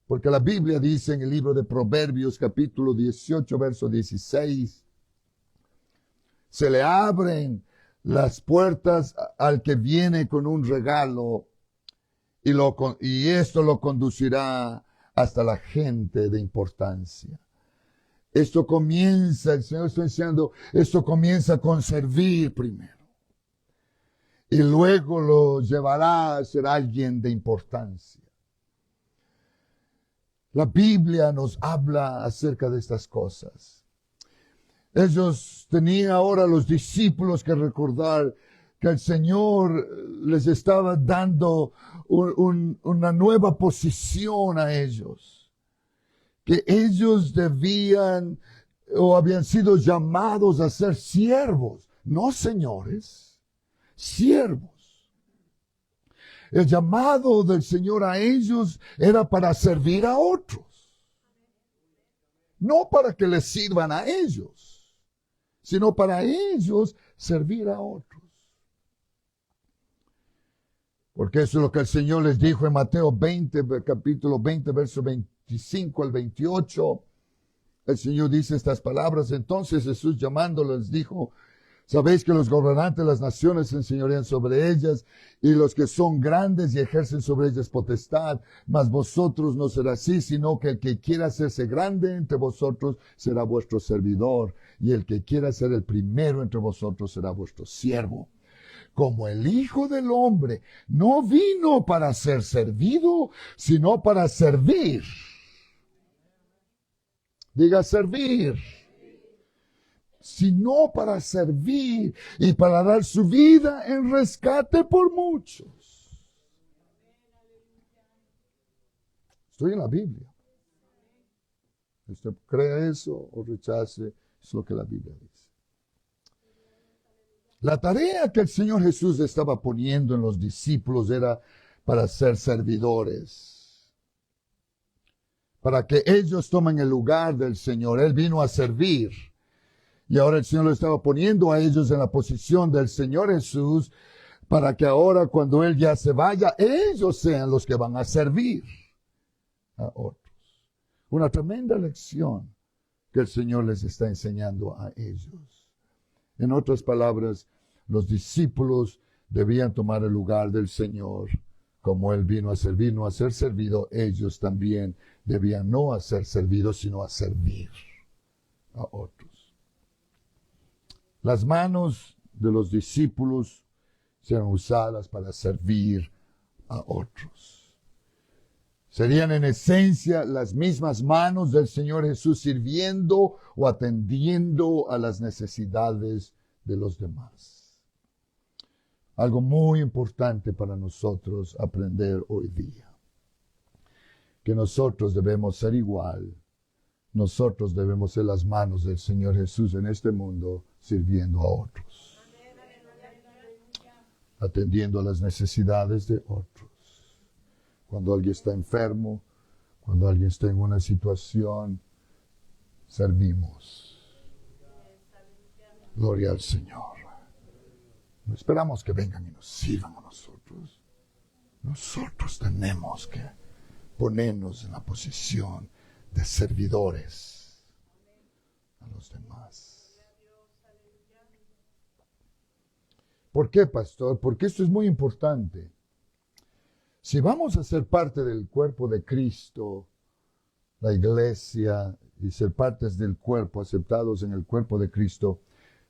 Porque la Biblia dice en el libro de Proverbios, capítulo 18, verso 16, se le abren las puertas al que viene con un regalo y esto lo conducirá hasta la gente de importancia. Esto comienza, el Señor está diciendo, esto comienza con servir primero. Y luego lo llevará a ser alguien de importancia. La Biblia nos habla acerca de estas cosas. Ellos tenían ahora, los discípulos, que recordar que el Señor les estaba dando una nueva posición a ellos. Que ellos debían o habían sido llamados a ser siervos, no señores, siervos. El llamado del Señor a ellos era para servir a otros, no para que les sirvan a ellos, sino para ellos servir a otros. Porque eso es lo que el Señor les dijo en Mateo 20, capítulo 20, verso 25 al 28. El Señor dice estas palabras. Entonces Jesús, llamándolos, dijo: Sabéis que los gobernantes de las naciones se enseñorean sobre ellas, y los que son grandes y ejercen sobre ellas potestad. Mas vosotros no será así, sino que el que quiera hacerse grande entre vosotros será vuestro servidor, y el que quiera ser el primero entre vosotros será vuestro siervo. Como el Hijo del Hombre no vino para ser servido, sino para servir. Diga servir. Sino para servir y para dar su vida en rescate por muchos. Estoy en la Biblia. Usted cree eso o rechace, es lo que la Biblia dice. La tarea que el Señor Jesús estaba poniendo en los discípulos era para ser servidores, para que ellos tomen el lugar del Señor. Él vino a servir. Y ahora el Señor lo estaba poniendo a ellos en la posición del Señor Jesús, para que ahora cuando Él ya se vaya, ellos sean los que van a servir a otros. Una tremenda lección que el Señor les está enseñando a ellos. En otras palabras, los discípulos debían tomar el lugar del Señor. Como Él vino a servir, no a ser servido, ellos también debían no a ser servidos, sino a servir a otros. Las manos de los discípulos serán usadas para servir a otros. Serían en esencia las mismas manos del Señor Jesús sirviendo o atendiendo a las necesidades de los demás. Algo muy importante para nosotros aprender hoy día. Que nosotros debemos ser igual. Nosotros debemos ser las manos del Señor Jesús en este mundo sirviendo a otros. Atendiendo a las necesidades de otros. Cuando alguien está enfermo, cuando alguien está en una situación, servimos. Gloria al Señor. No esperamos que vengan y nos sirvan a nosotros. Nosotros tenemos que ponernos en la posición de servidores a los demás. ¿Por qué, pastor? Porque esto es muy importante. Si vamos a ser parte del cuerpo de Cristo, la iglesia, y ser partes del cuerpo, aceptados en el cuerpo de Cristo,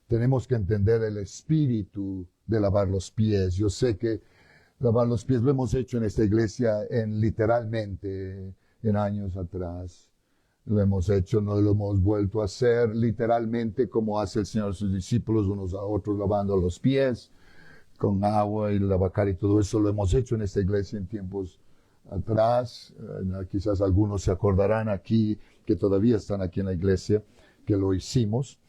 tenemos que entender el espíritu de lavar los pies. Yo sé que lavar los pies lo hemos hecho en esta iglesia literalmente en años atrás. Lo hemos hecho, no lo hemos vuelto a hacer literalmente como hace el Señor a sus discípulos, unos a otros lavando los pies con agua y lavacar y todo eso. Lo hemos hecho en esta iglesia en tiempos atrás. Quizás algunos se acordarán aquí, que todavía están aquí en la iglesia, que lo hicimos.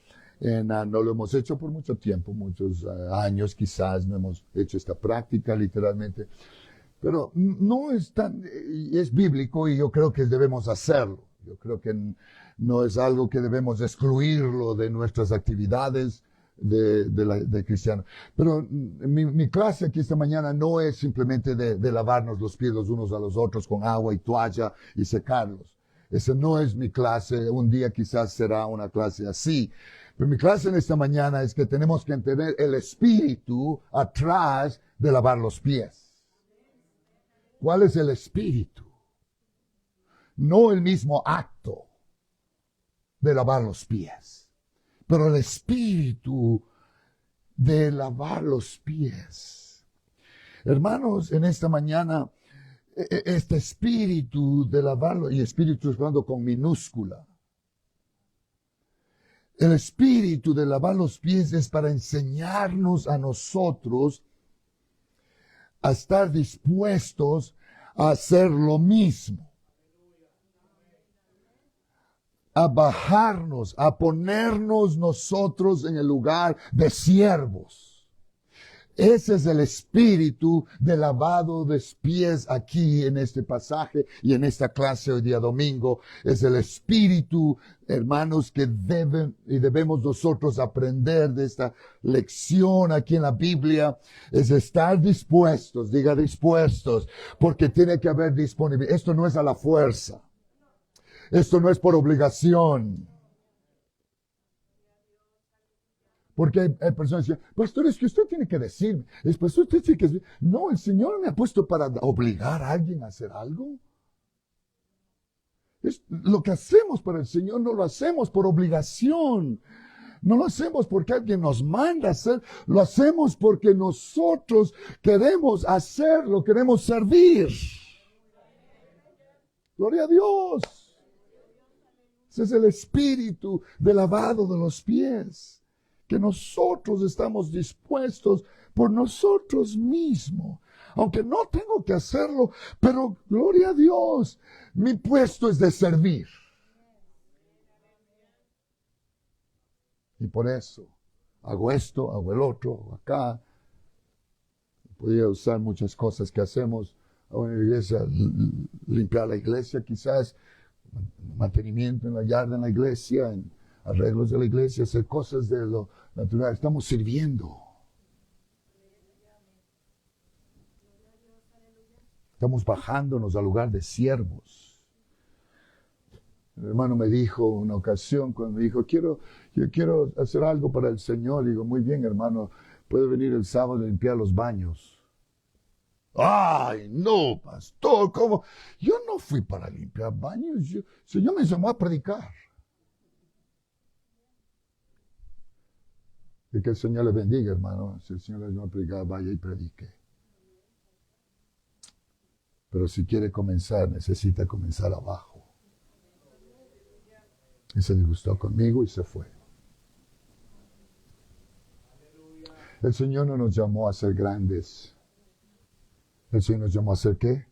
No lo hemos hecho por mucho tiempo, muchos años quizás no hemos hecho esta práctica literalmente. Pero no es tan, es bíblico y yo creo que debemos hacerlo. Yo creo que no es algo que debemos excluirlo de nuestras actividades de cristianos. Pero mi clase aquí esta mañana no es simplemente de lavarnos los pies los unos a los otros con agua y toalla y secarlos. Esa no es mi clase. Un día quizás será una clase así. Pero mi clase en esta mañana es que tenemos que entender el espíritu atrás de lavar los pies. ¿Cuál es el espíritu? No el mismo acto de lavar los pies, pero el espíritu de lavar los pies. Hermanos, en esta mañana, este espíritu de lavarlo, y espíritu hablando con minúscula, el espíritu de lavar los pies es para enseñarnos a nosotros a estar dispuestos a hacer lo mismo. A bajarnos, a ponernos nosotros en el lugar de siervos. Ese es el espíritu de lavado de pies aquí en este pasaje y en esta clase hoy día domingo. Es el espíritu, hermanos, que debemos nosotros aprender de esta lección aquí en la Biblia. Es estar dispuestos, diga dispuestos, porque tiene que haber disponibilidad. Esto no es a la fuerza. Esto no es por obligación. Porque hay personas que dicen, pastor, es que usted tiene que decirme. Es pastor, usted tiene que decir. No, el Señor me ha puesto para obligar a alguien a hacer algo. Lo que hacemos para el Señor no lo hacemos por obligación. No lo hacemos porque alguien nos manda a hacer. Lo hacemos porque nosotros queremos hacerlo, queremos servir. Gloria a Dios. Ese es el espíritu del lavado de los pies. Que nosotros estamos dispuestos por nosotros mismos. Aunque no tengo que hacerlo, pero gloria a Dios, mi puesto es de servir. Y por eso hago esto, hago el otro, hago acá. Podría usar muchas cosas que hacemos en la iglesia, limpiar la iglesia quizás, mantenimiento en la yarda en la iglesia, en arreglos de la iglesia, hacer cosas de lo natural. Estamos sirviendo. Estamos bajándonos al lugar de siervos. El hermano me dijo una ocasión cuando me dijo, yo quiero hacer algo para el Señor. Digo, muy bien, hermano, puede venir el sábado a limpiar los baños. Ay, no, pastor, ¿cómo? Yo no fui para limpiar baños. El Señor me llamó a predicar. Y que el Señor le bendiga, hermano. Si el Señor le llamó a predicar, vaya y predique. Pero si quiere comenzar, necesita comenzar abajo. Y se disgustó conmigo y se fue. El Señor no nos llamó a ser grandes. El Señor nos llamó a ser ¿qué?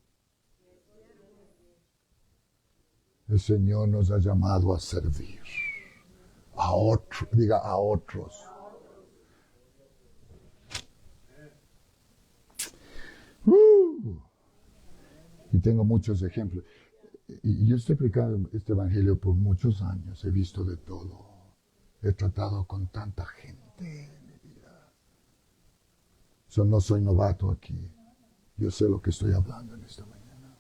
El Señor nos ha llamado a servir. A otros, diga a otros. Y tengo muchos ejemplos. Y yo estoy predicando este evangelio por muchos años. He visto de todo. He tratado con tanta gente en mi vida. No soy novato aquí. Yo sé lo que estoy hablando en esta mañana.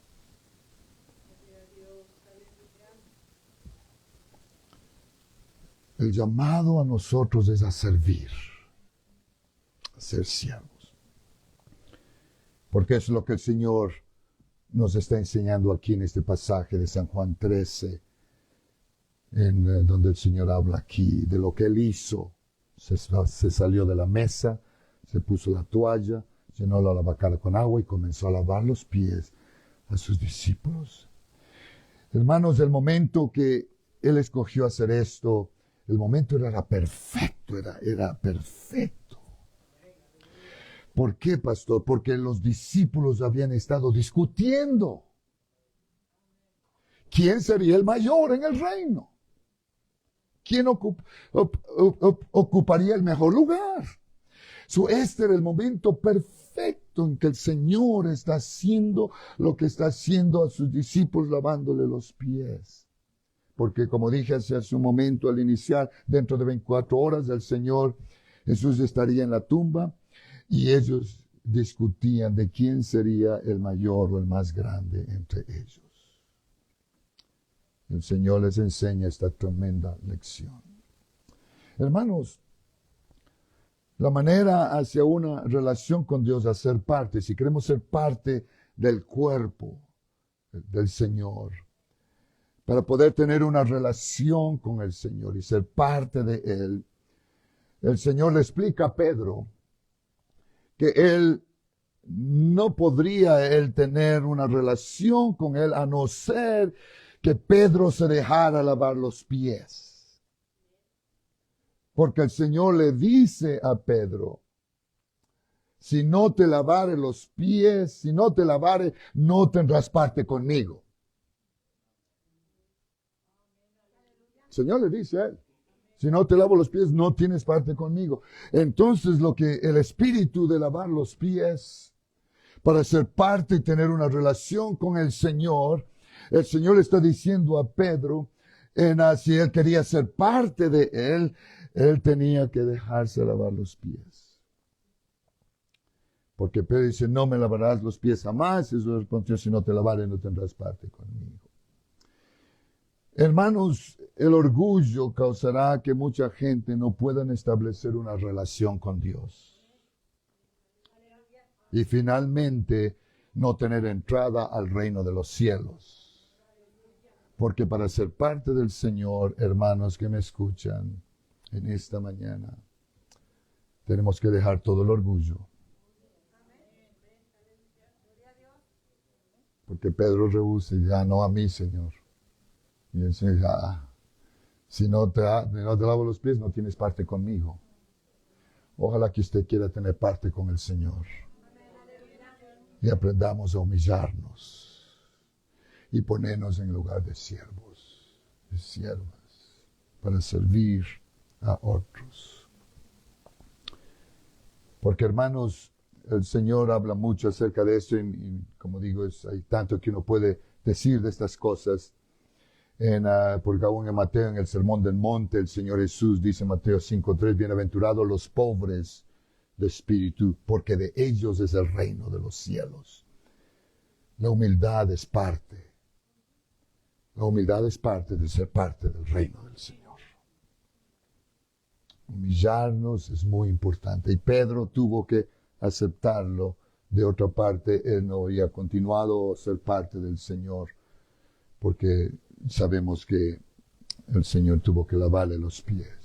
El llamado a nosotros es a servir, a ser siervos. Porque es lo que el Señor nos está enseñando aquí en este pasaje de San Juan 13, donde el Señor habla aquí de lo que Él hizo. Se salió de la mesa, se puso la toalla, llenó la lavacana con agua y comenzó a lavar los pies a sus discípulos. Hermanos, el momento que Él escogió hacer esto, el momento era perfecto, era perfecto. ¿Por qué, pastor? Porque los discípulos habían estado discutiendo. ¿Quién sería el mayor en el reino? ¿Quién ocuparía el mejor lugar? Este era el momento perfecto en que el Señor está haciendo lo que está haciendo a sus discípulos, lavándole los pies. Porque como dije hace un momento al iniciar, dentro de 24 horas el Señor Jesús estaría en la tumba y ellos discutían de quién sería el mayor o el más grande entre ellos. El Señor les enseña esta tremenda lección. Hermanos, la manera hacia una relación con Dios, a ser parte, si queremos ser parte del cuerpo del Señor, para poder tener una relación con el Señor y ser parte de Él, el Señor le explica a Pedro que Él no podría tener una relación con Él a no ser que Pedro se dejara lavar los pies. Porque el Señor le dice a Pedro, si no te lavare los pies, si no te lavare, no tendrás parte conmigo. El Señor le dice a él, si no te lavo los pies, no tienes parte conmigo. Entonces lo que el espíritu de lavar los pies, para ser parte y tener una relación con el Señor le está diciendo a Pedro, si él quería ser parte de él tenía que dejarse lavar los pies. Porque Pedro dice, no me lavarás los pies jamás. Eso respondió, si no te lavare, no tendrás parte conmigo. Hermanos, el orgullo causará que mucha gente no pueda establecer una relación con Dios. Y finalmente, no tener entrada al reino de los cielos. Porque para ser parte del Señor, hermanos que me escuchan en esta mañana, tenemos que dejar todo el orgullo. Porque Pedro rehúsa y ya no a mí, Señor. Y el Señor dice, si no te lavo los pies, no tienes parte conmigo. Ojalá que usted quiera tener parte con el Señor. Y aprendamos a humillarnos y ponernos en lugar de siervos, de siervas, para servir a otros. Porque, hermanos, el Señor habla mucho acerca de esto y como digo, hay tanto que uno puede decir de estas cosas. Porque aún en Mateo, en el Sermón del Monte, el Señor Jesús dice en Mateo 5:3, bienaventurados los pobres de espíritu, porque de ellos es el reino de los cielos. La humildad es parte. La humildad es parte de ser parte del reino del Señor. Humillarnos es muy importante. Y Pedro tuvo que aceptarlo. De otra parte, él no había continuado a ser parte del Señor, porque sabemos que el Señor tuvo que lavarle los pies.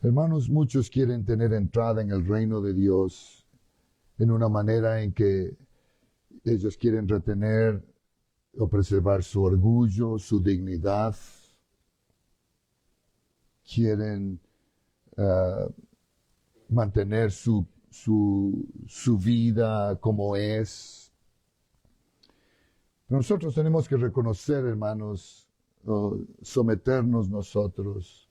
Hermanos, muchos quieren tener entrada en el reino de Dios en una manera en que ellos quieren retener o preservar su orgullo, su dignidad. Quieren mantener su vida como es. Nosotros tenemos que reconocer, hermanos, someternos nosotros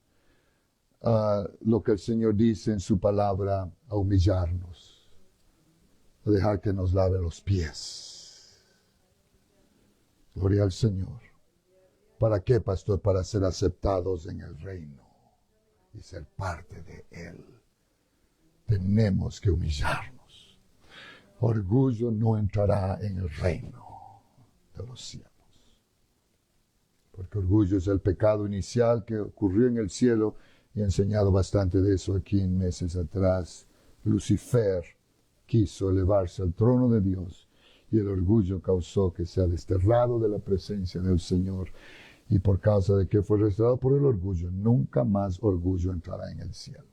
a lo que el Señor dice en su palabra, a humillarnos, a dejar que nos lave los pies. Gloria al Señor. ¿Para qué, pastor? Para ser aceptados en el reino y ser parte de Él. Tenemos que humillarnos. Orgullo no entrará en el reino de los cielos. Porque orgullo es el pecado inicial que ocurrió en el cielo y he enseñado bastante de eso aquí en meses atrás. Lucifer quiso elevarse al trono de Dios y el orgullo causó que sea desterrado de la presencia del Señor. Y por causa de que fue restaurado por el orgullo, nunca más orgullo entrará en el cielo.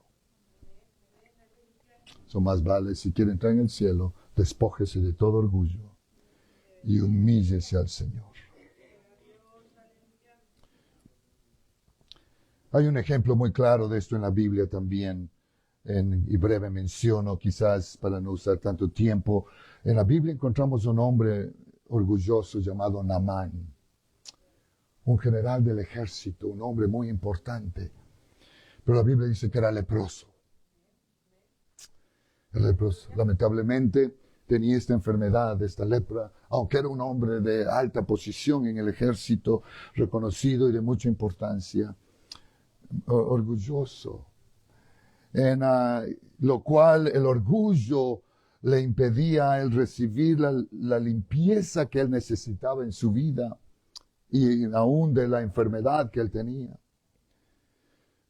Eso más vale, si quiere entrar en el cielo, despójese de todo orgullo y humíllese al Señor. Hay un ejemplo muy claro de esto en la Biblia también, y breve menciono, quizás para no usar tanto tiempo. En la Biblia encontramos un hombre orgulloso llamado Naamán, un general del ejército, un hombre muy importante. Pero la Biblia dice que era leproso. El leproso, lamentablemente, tenía esta enfermedad, esta lepra, aunque era un hombre de alta posición en el ejército, reconocido y de mucha importancia, orgulloso, en lo cual el orgullo le impedía a él recibir la limpieza que él necesitaba en su vida y aún de la enfermedad que él tenía.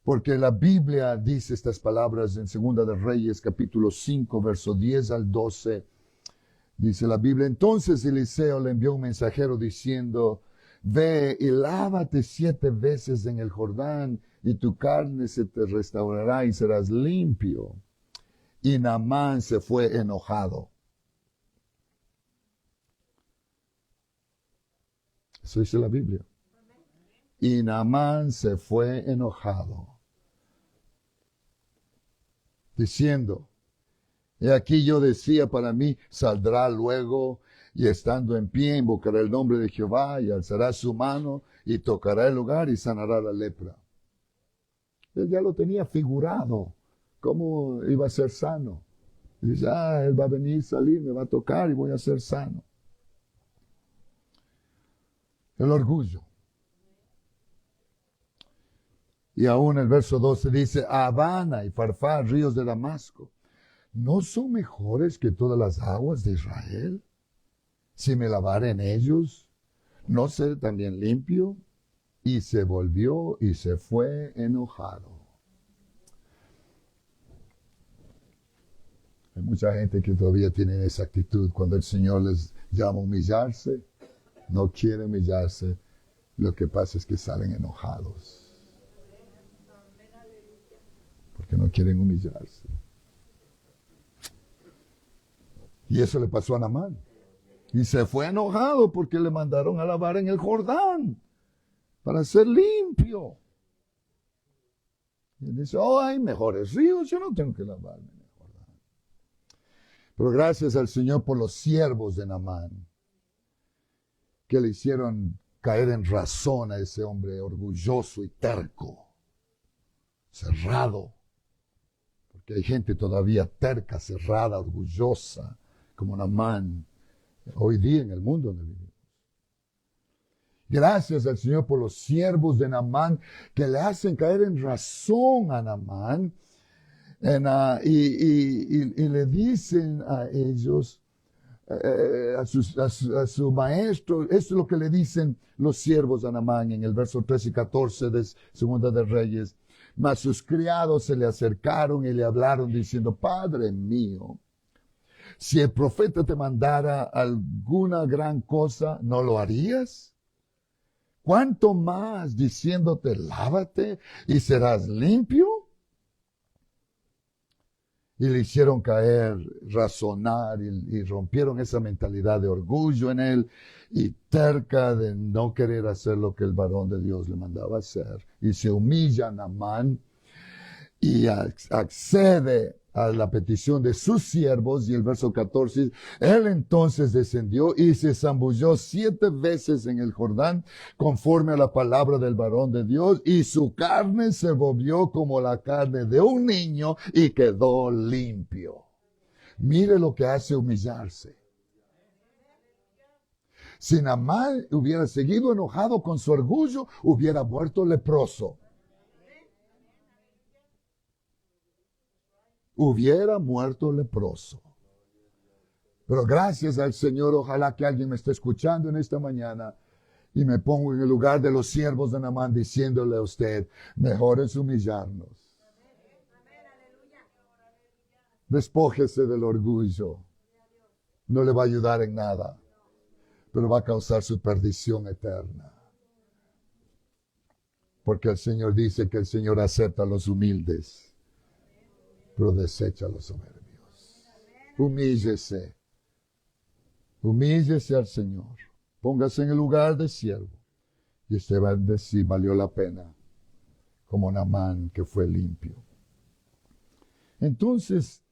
Porque la Biblia dice estas palabras en Segunda de Reyes, capítulo 5, verso 10 al 12. Dice la Biblia, entonces Eliseo le envió un mensajero diciendo, ve y lávate 7 veces en el Jordán y tu carne se te restaurará y serás limpio. Y Naamán se fue enojado. Eso dice la Biblia. Y Naamán se fue enojado, diciendo, he aquí yo decía para mí, saldrá luego y estando en pie invocará el nombre de Jehová y alzará su mano y tocará el lugar y sanará la lepra. Él ya lo tenía figurado, cómo iba a ser sano. Y dice, él va a venir, salir, me va a tocar y voy a ser sano. El orgullo. Y aún el verso 12 dice, Habana y Farfar, ríos de Damasco, ¿no son mejores que todas las aguas de Israel? Si me lavare en ellos, no ser también limpio, y se volvió y se fue enojado. Hay mucha gente que todavía tiene esa actitud cuando el Señor les llama a humillarse, no quiere humillarse. Lo que pasa es que salen enojados porque no quieren humillarse. Y eso le pasó a Naamán. Y se fue enojado porque le mandaron a lavar en el Jordán para ser limpio. Y él dice, oh, hay mejores ríos, yo no tengo que lavarme en el Jordán. Pero gracias al Señor por los siervos de Naamán, que le hicieron caer en razón a ese hombre orgulloso y terco, cerrado. Porque hay gente todavía terca, cerrada, orgullosa, como Naamán, hoy día en el mundo donde vivimos. Gracias al Señor por los siervos de Naamán que le hacen caer en razón a Naamán y le dicen a ellos, a su maestro, esto es lo que le dicen los siervos a Naamán en el verso 13 y 14 de Segunda de Reyes. Mas sus criados se le acercaron y le hablaron diciendo, Padre mío, si el profeta te mandara alguna gran cosa, ¿no lo harías? ¿Cuánto más diciéndote, lávate y serás limpio? Y le hicieron caer, razonar y rompieron esa mentalidad de orgullo en él y terca de no querer hacer lo que el varón de Dios le mandaba hacer. Y se humilla a Naamán y accede a la petición de sus siervos, y el verso 14, él entonces descendió y se zambulló 7 veces en el Jordán, conforme a la palabra del varón de Dios, y su carne se volvió como la carne de un niño y quedó limpio. Mire lo que hace humillarse. Si Naamán hubiera seguido enojado con su orgullo, hubiera muerto leproso. Hubiera muerto leproso. Pero gracias al Señor, ojalá que alguien me esté escuchando en esta mañana y me pongo en el lugar de los siervos de Naamán diciéndole a usted, mejor es humillarnos. Despójese del orgullo. No le va a ayudar en nada, pero va a causar su perdición eterna. Porque el Señor dice que el Señor acepta a los humildes, pero desecha a los soberbios. Humíllese. Humíllese al Señor. Póngase en el lugar de siervo. Y usted va a decir, valió la pena. Como Naamán que fue limpio. Entonces,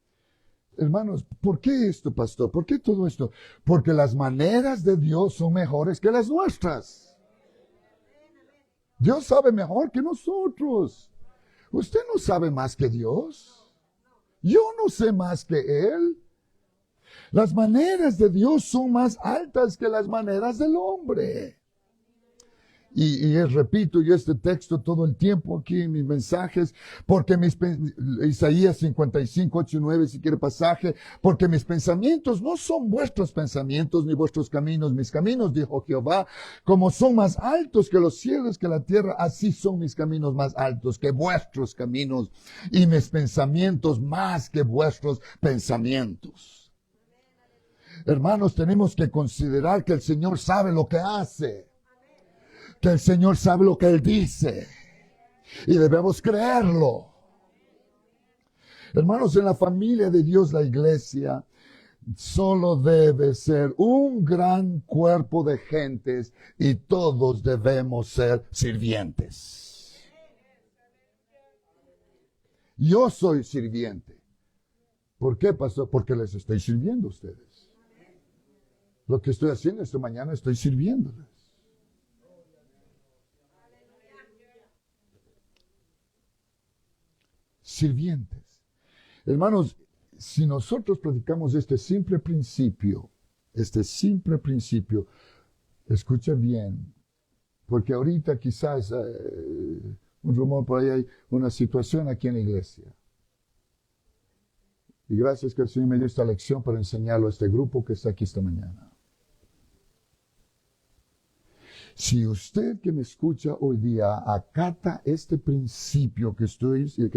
hermanos, ¿por qué esto, pastor? ¿Por qué todo esto? Porque las maneras de Dios son mejores que las nuestras. Dios sabe mejor que nosotros. Usted no sabe más que Dios. Yo no sé más que Él. Las maneras de Dios son más altas que las maneras del hombre. Y repito yo este texto todo el tiempo aquí en mis mensajes, porque Isaías 55, 8 y 9, si quiere pasaje, porque mis pensamientos no son vuestros pensamientos, ni vuestros caminos, mis caminos, dijo Jehová, como son más altos que los cielos, que la tierra, así son mis caminos más altos que vuestros caminos, y mis pensamientos más que vuestros pensamientos. Hermanos, tenemos que considerar que el Señor sabe lo que hace. Que el Señor sabe lo que Él dice. Y debemos creerlo. Hermanos, en la familia de Dios, la iglesia, solo debe ser un gran cuerpo de gentes y todos debemos ser sirvientes. Yo soy sirviente. ¿Por qué, pastor? Porque les estoy sirviendo a ustedes. Lo que estoy haciendo esta mañana, estoy sirviéndoles. Sirvientes. Hermanos, si nosotros predicamos este simple principio, escucha bien, porque ahorita quizás un rumor por ahí, hay una situación aquí en la iglesia. Y gracias que el Señor me dio esta lección para enseñarlo a este grupo que está aquí esta mañana. Si usted que me escucha hoy día acata este principio que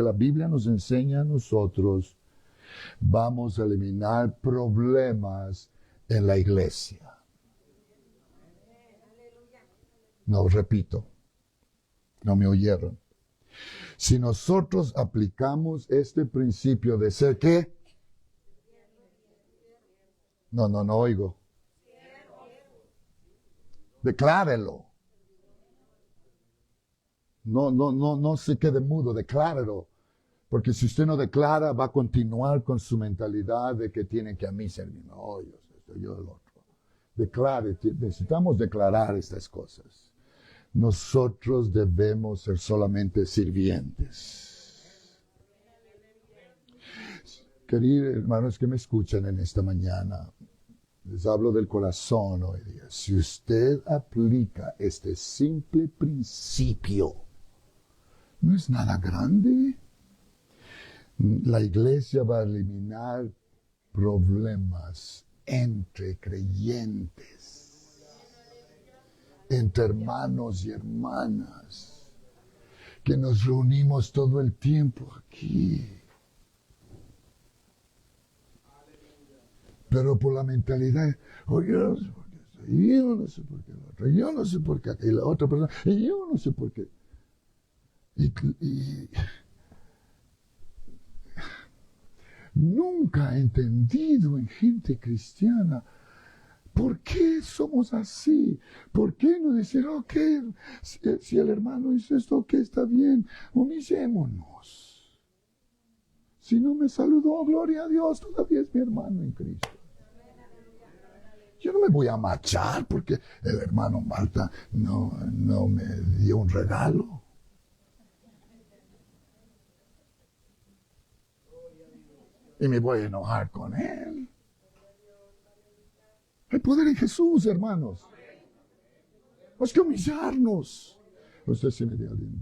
la Biblia nos enseña a nosotros, vamos a eliminar problemas en la iglesia. No, repito, no me oyeron. Si nosotros aplicamos este principio de ser ¿qué? No oigo. Declárelo. No se quede mudo, declárelo. Porque si usted no declara, va a continuar con su mentalidad de que tiene que a mí servir. No, yo esto, yo el otro. Declare, necesitamos declarar estas cosas. Nosotros debemos ser solamente sirvientes. Queridos hermanos que me escuchan en esta mañana, les hablo del corazón hoy día. Si usted aplica este simple principio, no es nada grande. La iglesia va a eliminar problemas entre creyentes, entre hermanos y hermanas, que nos reunimos todo el tiempo aquí. Pero por la mentalidad, oye, yo no sé por qué estoy, yo no sé por qué el otro, yo no sé por qué y la otra persona, y yo no sé por qué. Y nunca he entendido en gente cristiana por qué somos así. ¿Por qué no decir, ok, si el hermano hizo esto, ok, está bien, humillémonos? Si no me saludó, gloria a Dios, todavía es mi hermano en Cristo. Yo no me voy a marchar porque el hermano Malta no me dio un regalo. Y me voy a enojar con él. Hay poder en Jesús, hermanos. Hay que humillarnos. Usted sí me dio alguien.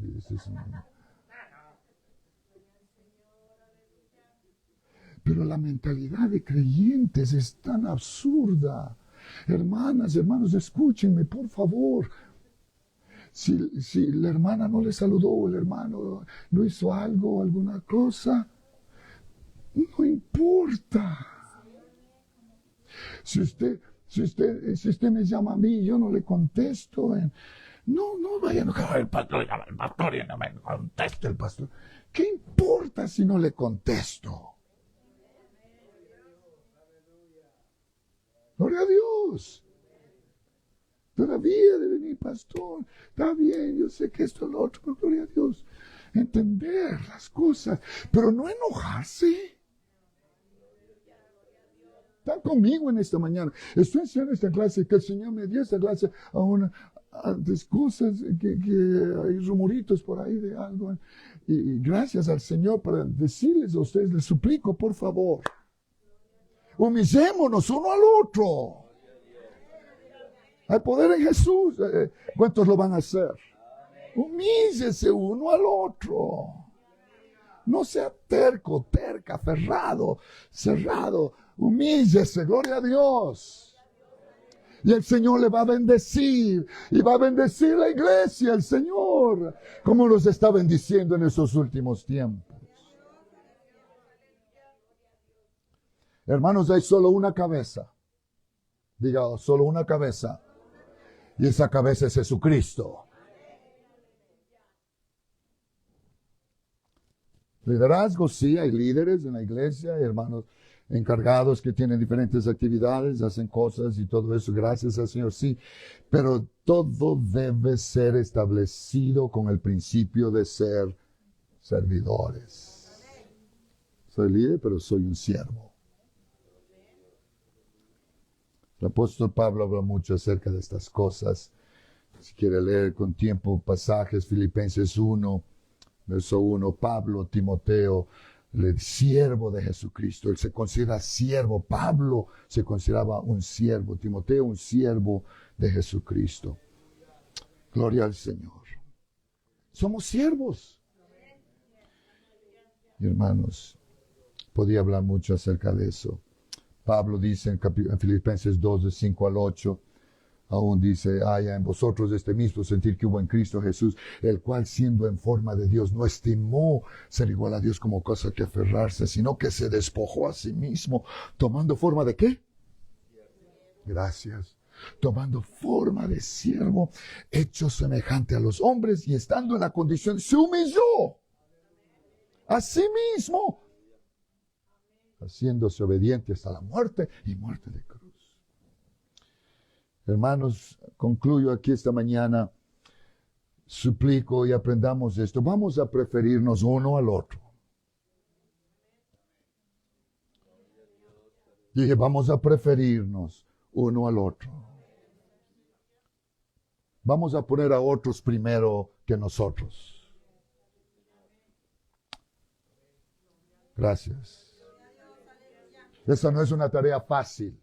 Pero la mentalidad de creyentes es tan absurda. Hermanas, hermanos, escúchenme, por favor. Si la hermana no le saludó, o el hermano no hizo algo, alguna cosa, no importa. Si usted me llama a mí y yo no le contesto, no vaya a enojar el pastor, llama al pastor y no me conteste el pastor. ¿Qué importa si no le contesto? Gloria a Dios. Todavía debe venir pastor. Está bien, yo sé que esto es lo otro, pero gloria a Dios. Entender las cosas, pero no enojarse. Están conmigo en esta mañana. Estoy enseñando esta clase, que el Señor me dio esta clase a cosas que hay rumoritos por ahí de algo. Y gracias al Señor para decirles a ustedes, les suplico, por favor, humillémonos uno al otro. Hay poder en Jesús. ¿Cuántos lo van a hacer? Humíllese uno al otro. No sea terco, terca, aferrado, cerrado. Humíllese, gloria a Dios. Y el Señor le va a bendecir. Y va a bendecir la iglesia, el Señor. Como nos está bendiciendo en estos últimos tiempos. Hermanos, hay solo una cabeza. Diga, solo una cabeza. Y esa cabeza es Jesucristo. Liderazgo, sí, hay líderes en la iglesia, hermanos encargados que tienen diferentes actividades, hacen cosas y todo eso, gracias al Señor, sí. Pero todo debe ser establecido con el principio de ser servidores. Soy líder, pero soy un siervo. El apóstol Pablo habla mucho acerca de estas cosas. Si quiere leer con tiempo pasajes, Filipenses 1, verso 1, Pablo, Timoteo, el siervo de Jesucristo. Él se considera siervo. Pablo se consideraba un siervo. Timoteo, un siervo de Jesucristo. Gloria al Señor. Somos siervos. Y hermanos, podía hablar mucho acerca de eso. Pablo dice en Filipenses 2, de 5 al 8, Aún dice, haya en vosotros este mismo sentir que hubo en Cristo Jesús, el cual siendo en forma de Dios no estimó ser igual a Dios como cosa que aferrarse, sino que se despojó a sí mismo, tomando forma de ¿qué? Gracias. Tomando forma de siervo, hecho semejante a los hombres y estando en la condición, se humilló a sí mismo, haciéndose obediente hasta la muerte y muerte de cruz. Hermanos, concluyo aquí esta mañana. Suplico y aprendamos esto. Vamos a preferirnos uno al otro. Dije, vamos a preferirnos uno al otro. Vamos a poner a otros primero que nosotros. Gracias. Esa no es una tarea fácil.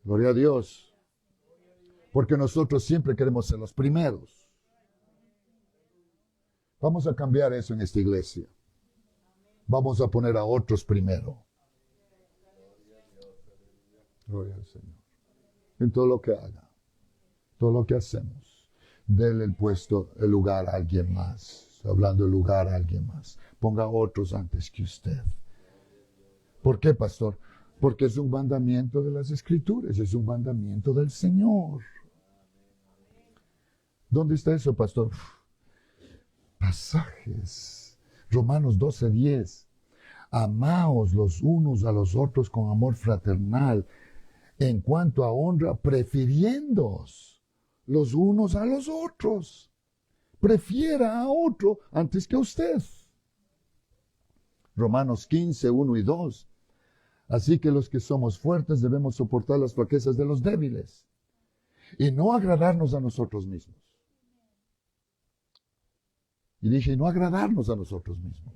Gloria a Dios. Porque nosotros siempre queremos ser los primeros. Vamos a cambiar eso en esta iglesia. Vamos a poner a otros primero. Gloria al Señor. En todo lo que haga, todo lo que hacemos, déle el lugar a alguien más. Hablando del lugar a alguien más. Ponga a otros antes que usted. ¿Por qué, pastor? Porque es un mandamiento de las Escrituras, es un mandamiento del Señor. ¿Dónde está eso, pastor? Pasajes. Romanos 12:10. Amaos los unos a los otros con amor fraternal, en cuanto a honra, prefiriéndoos los unos a los otros. Prefiera a otro antes que a usted. Romanos 15:1 y 2. Así que los que somos fuertes debemos soportar las flaquezas de los débiles y no agradarnos a nosotros mismos. Y dije, no agradarnos a nosotros mismos.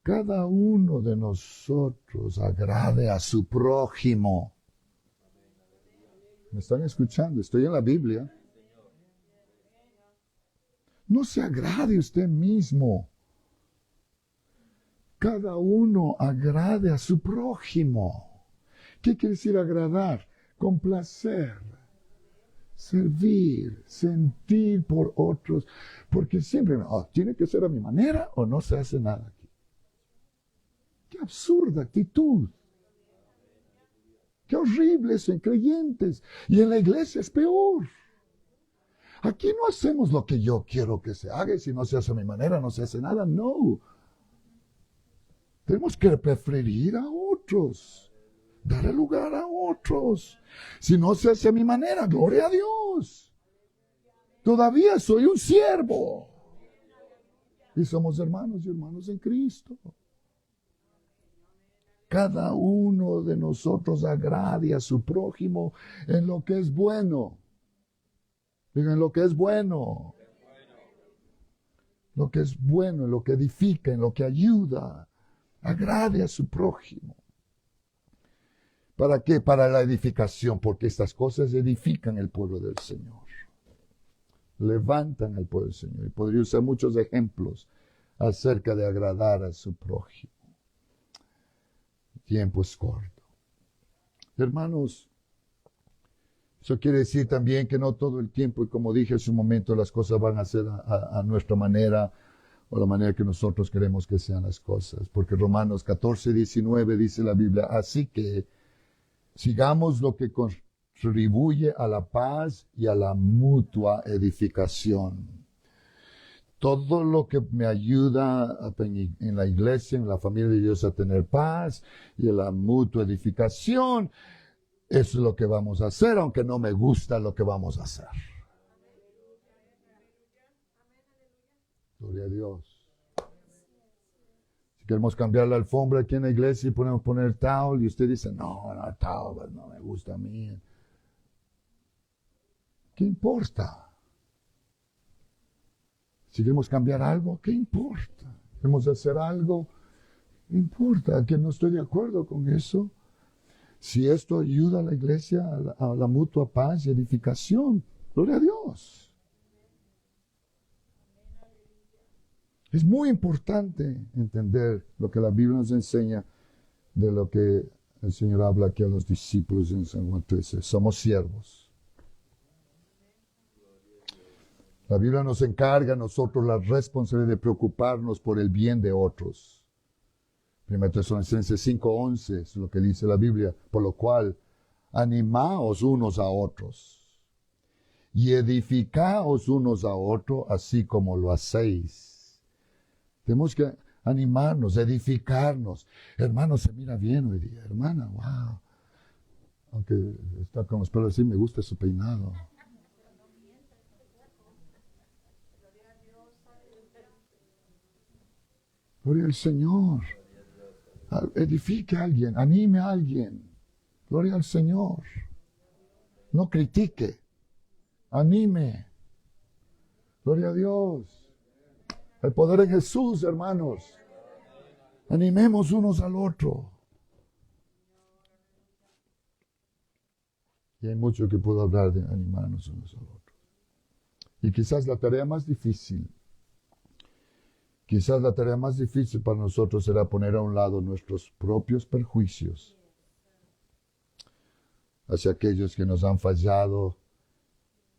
Cada uno de nosotros agrade a su prójimo. ¿Me están escuchando? Estoy en la Biblia. No se agrade usted mismo. Cada uno agrade a su prójimo. ¿Qué quiere decir agradar? Complacer, servir, sentir por otros. Porque siempre, tiene que ser a mi manera o no se hace nada aquí. ¡Qué absurda actitud! ¡Qué horrible eso en creyentes! Y en la iglesia es peor. Aquí no hacemos lo que yo quiero que se haga y si no se hace a mi manera no se hace nada. No. Tenemos que preferir a otros, dar lugar a otros. Si no se hace a mi manera, gloria a Dios. Todavía soy un siervo. Y somos hermanos y hermanos en Cristo. Cada uno de nosotros agrade a su prójimo en lo que es bueno. Digan, lo que es bueno. Lo que es bueno, en lo que edifica, en lo que ayuda. Agrade a su prójimo. ¿Para qué? Para la edificación, porque estas cosas edifican el pueblo del Señor. Levantan al pueblo del Señor. Y podría usar muchos ejemplos acerca de agradar a su prójimo. El tiempo es corto. Hermanos, eso quiere decir también que no todo el tiempo, y como dije hace un momento, las cosas van a ser a nuestra manera, o la manera que nosotros queremos que sean las cosas. Porque Romanos 14:19 dice la Biblia, así que sigamos lo que contribuye a la paz y a la mutua edificación. Todo lo que me ayuda en la iglesia, en la familia de Dios a tener paz y a la mutua edificación, eso es lo que vamos a hacer, aunque no me gusta lo que vamos a hacer. Gloria a Dios. Si queremos cambiar la alfombra aquí en la iglesia y podemos poner towel y usted dice, no, towel no me gusta a mí. ¿Qué importa? Si queremos cambiar algo, ¿qué importa? ¿Queremos hacer algo? ¿Qué importa? Que no estoy de acuerdo con eso. Si esto ayuda a la iglesia a la mutua paz y edificación, gloria a Dios. Es muy importante entender lo que la Biblia nos enseña de lo que El Señor habla aquí a los discípulos en San Juan 13. Somos siervos. La Biblia nos encarga a nosotros la responsabilidad de preocuparnos por el bien de otros. 1 Tesalonicenses 5:11 es lo que dice la Biblia. Por lo cual, animaos unos a otros y edificaos unos a otros, así como lo hacéis. Tenemos que animarnos, edificarnos. Hermano, se mira bien hoy día. Hermana, wow. Aunque está con los pelos así, me gusta su peinado. Gloria al Señor. Edifique a alguien, anime a alguien. Gloria al Señor. No critique, anime. Gloria a Dios. El poder de Jesús, hermanos. Animemos unos al otro. Y hay mucho que puedo hablar de animarnos unos al otro. Y quizás la tarea más difícil para nosotros será poner a un lado nuestros propios perjuicios hacia aquellos que nos han fallado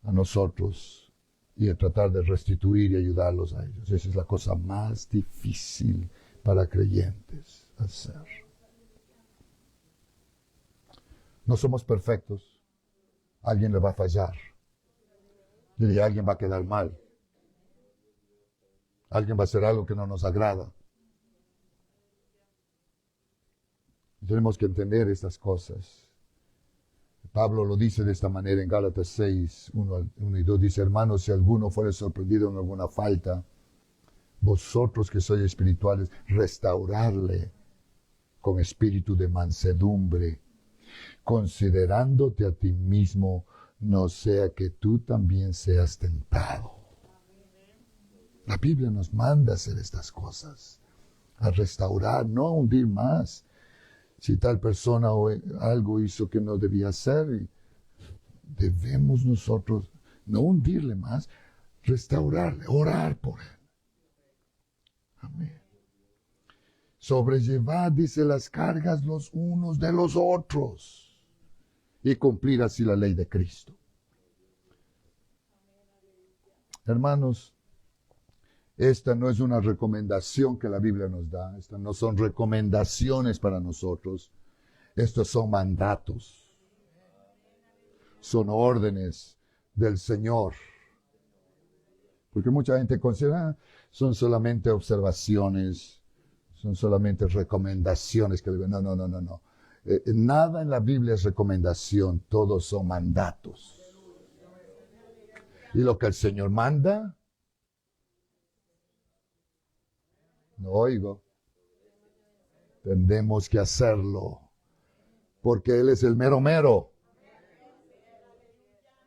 a nosotros y de tratar de restituir y ayudarlos a ellos. Esa es la cosa más difícil para creyentes hacer. No somos perfectos. Alguien le va a fallar. Y alguien va a quedar mal. Alguien va a hacer algo que no nos agrada. Tenemos que entender estas cosas. Pablo lo dice de esta manera en Gálatas 6, 1 y 2. Dice, hermanos, si alguno fuere sorprendido en alguna falta, vosotros que sois espirituales, restaurarle con espíritu de mansedumbre, considerándote a ti mismo, no sea que tú también seas tentado. La Biblia nos manda a hacer estas cosas, a restaurar, no a hundir más. Si tal persona o algo hizo que no debía hacer, debemos nosotros no hundirle más, restaurarle, orar por él. Amén. Sobrellevad, dice, las cargas los unos de los otros y cumplir así la ley de Cristo. Hermanos, esta no es una recomendación que la Biblia nos da. Estas no son recomendaciones para nosotros. Estos son mandatos. Son órdenes del Señor. Porque mucha gente considera, son solamente observaciones, son solamente recomendaciones. No. Nada en la Biblia es recomendación, todos son mandatos. Y lo que el Señor manda, no oigo. Tendremos que hacerlo. Porque Él es el mero mero.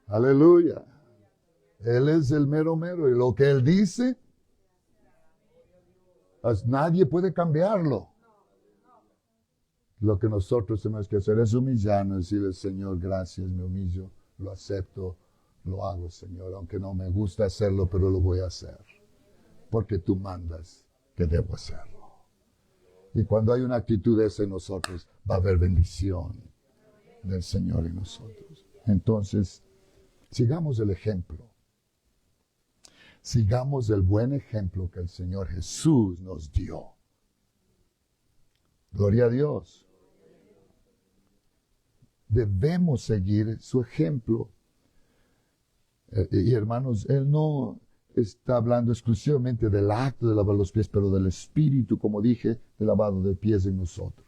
Aleluya. Él es el mero mero. Y lo que Él dice, nadie puede cambiarlo. Lo que nosotros tenemos que hacer es humillarnos y decirle, Señor, gracias, me humillo, lo acepto, lo hago, Señor. Aunque no me gusta hacerlo, pero lo voy a hacer. Porque tú mandas que debo hacerlo. Y cuando hay una actitud esa en nosotros, va a haber bendición del Señor en nosotros. Entonces, sigamos el ejemplo. Sigamos el buen ejemplo que el Señor Jesús nos dio. Gloria a Dios. Debemos seguir su ejemplo. Y hermanos, Él no está hablando exclusivamente del acto de lavar los pies, pero del espíritu, como dije, de lavado de pies en nosotros.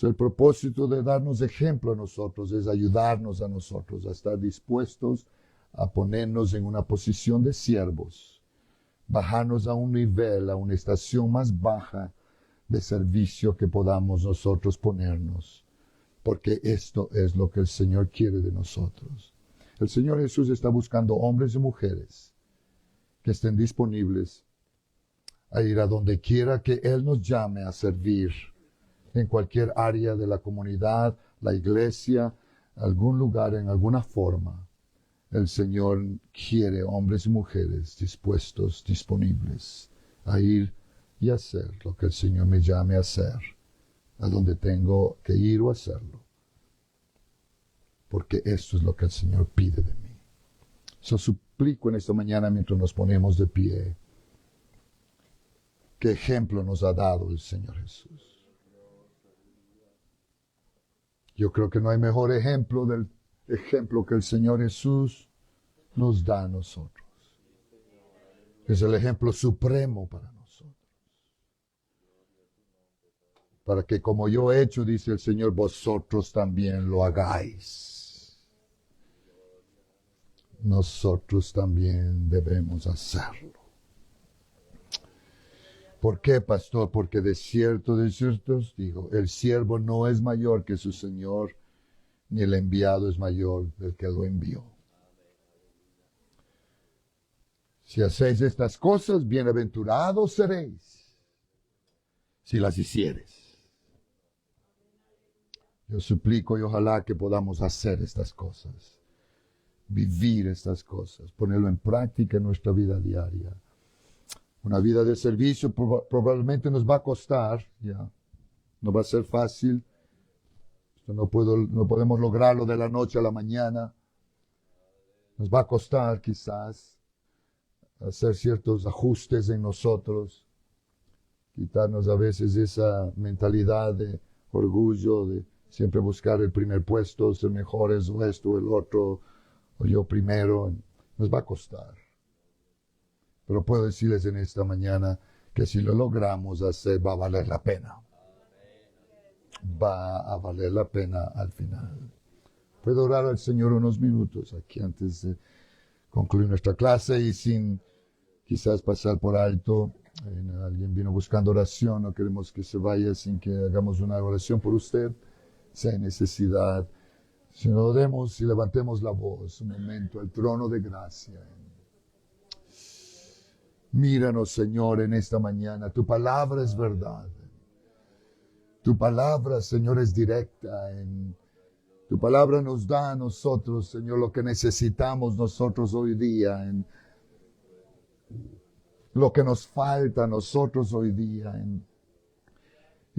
El propósito de darnos ejemplo a nosotros es ayudarnos a nosotros a estar dispuestos a ponernos en una posición de siervos, bajarnos a un nivel, a una estación más baja de servicio que podamos nosotros ponernos, porque esto es lo que el Señor quiere de nosotros. El Señor Jesús está buscando hombres y mujeres que estén disponibles a ir a donde quiera que Él nos llame a servir, en cualquier área de la comunidad, la iglesia, algún lugar, en alguna forma. El Señor quiere hombres y mujeres dispuestos, disponibles a ir y hacer lo que el Señor me llame a hacer a donde tengo que ir o hacerlo. Porque esto es lo que el Señor pide de mí. So suplico en esta mañana mientras nos ponemos de pie. ¿Qué ejemplo nos ha dado el Señor Jesús? Yo creo que no hay mejor ejemplo del ejemplo que el Señor Jesús nos da a nosotros. Es el ejemplo supremo para nosotros. Para que como yo he hecho, dice el Señor, vosotros también lo hagáis. Nosotros también debemos hacerlo. ¿Por qué, pastor? Porque de cierto os digo, el siervo no es mayor que su Señor, ni el enviado es mayor del que lo envió. Si hacéis estas cosas, bienaventurados seréis, si las hicieres. Yo suplico y ojalá que podamos hacer estas cosas, vivir estas cosas, ponerlo en práctica en nuestra vida diaria. Una vida de servicio probablemente nos va a costar, ya. No va a ser fácil. Esto no podemos lograrlo de la noche a la mañana. Nos va a costar quizás hacer ciertos ajustes en nosotros, quitarnos a veces esa mentalidad de orgullo, de siempre buscar el primer puesto, ser mejores o esto o el otro, o yo primero. Nos va a costar. Pero puedo decirles en esta mañana que si lo logramos hacer va a valer la pena. Va a valer la pena al final. Puedo orar al Señor unos minutos aquí antes de concluir nuestra clase y sin quizás pasar por alto. Alguien vino buscando oración, no queremos que se vaya sin que hagamos una oración por usted, si hay necesidad. Si no oremos y levantemos la voz un momento al trono de gracia. Míranos, Señor, en esta mañana. Tu palabra es verdad. Tu palabra, Señor, es directa. Tu palabra nos da a nosotros, Señor, lo que necesitamos nosotros hoy día. Lo que nos falta a nosotros hoy día.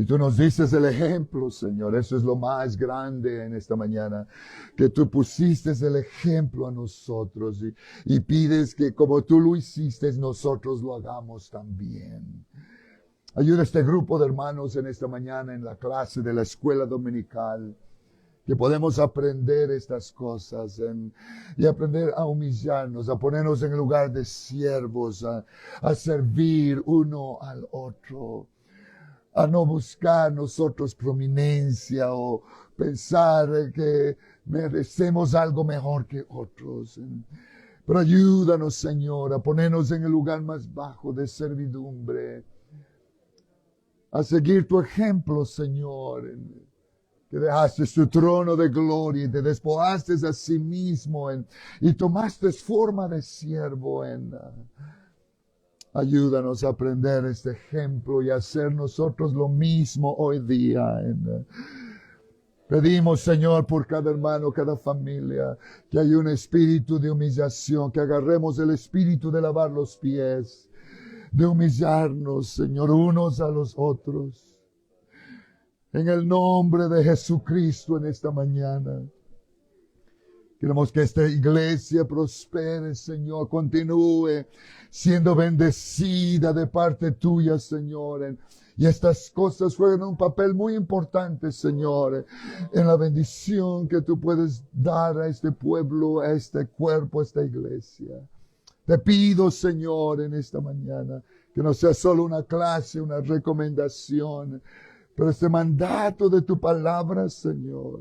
Y tú nos dices el ejemplo, Señor. Eso es lo más grande en esta mañana. Que tú pusiste el ejemplo a nosotros. Y pides que como tú lo hiciste, nosotros lo hagamos también. Ayuda a este grupo de hermanos en esta mañana en la clase de la escuela dominical. Que podemos aprender estas cosas y aprender a humillarnos, a ponernos en el lugar de siervos, a servir uno al otro. A no buscar nosotros prominencia o pensar que merecemos algo mejor que otros. Pero ayúdanos, Señor, a ponernos en el lugar más bajo de servidumbre. A seguir tu ejemplo, Señor, que dejaste tu trono de gloria y te despojaste a sí mismo y tomaste forma de siervo. Ayúdanos a aprender este ejemplo y a hacer nosotros lo mismo hoy día. Pedimos, Señor, por cada hermano, cada familia, que haya un espíritu de humillación, que agarremos el espíritu de lavar los pies, de humillarnos, Señor, unos a los otros. En el nombre de Jesucristo en esta mañana. Queremos que esta iglesia prospere, Señor, continúe siendo bendecida de parte tuya, Señor. Y estas cosas juegan un papel muy importante, Señor, en la bendición que tú puedes dar a este pueblo, a este cuerpo, a esta iglesia. Te pido, Señor, en esta mañana, que no sea solo una clase, una recomendación, pero este mandato de tu palabra, Señor,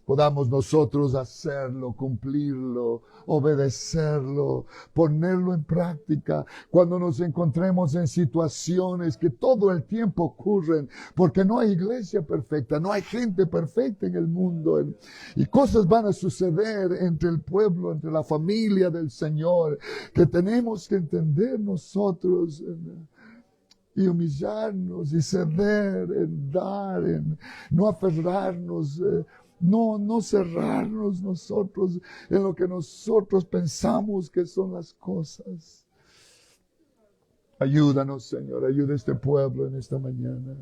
podamos nosotros hacerlo, cumplirlo, obedecerlo, ponerlo en práctica cuando nos encontremos en situaciones que todo el tiempo ocurren, porque no hay iglesia perfecta, no hay gente perfecta en el mundo, y cosas van a suceder entre el pueblo, entre la familia del Señor, que tenemos que entender nosotros, y humillarnos y ceder, en dar, en no aferrarnos, no cerrarnos nosotros en lo que nosotros pensamos que son las cosas. Ayúdanos, Señor, ayuda a este pueblo en esta mañana.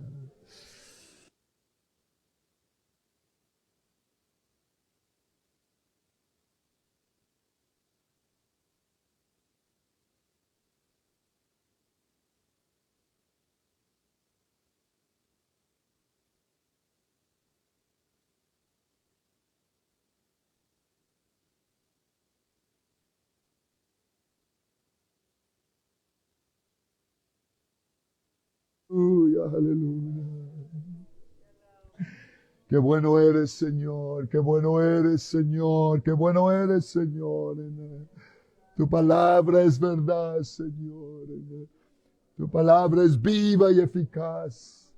aleluya, aleluya. Qué bueno eres, Señor, qué bueno eres, Señor, qué bueno eres, Señor. Tu palabra es verdad, Señor. Tu palabra es viva y eficaz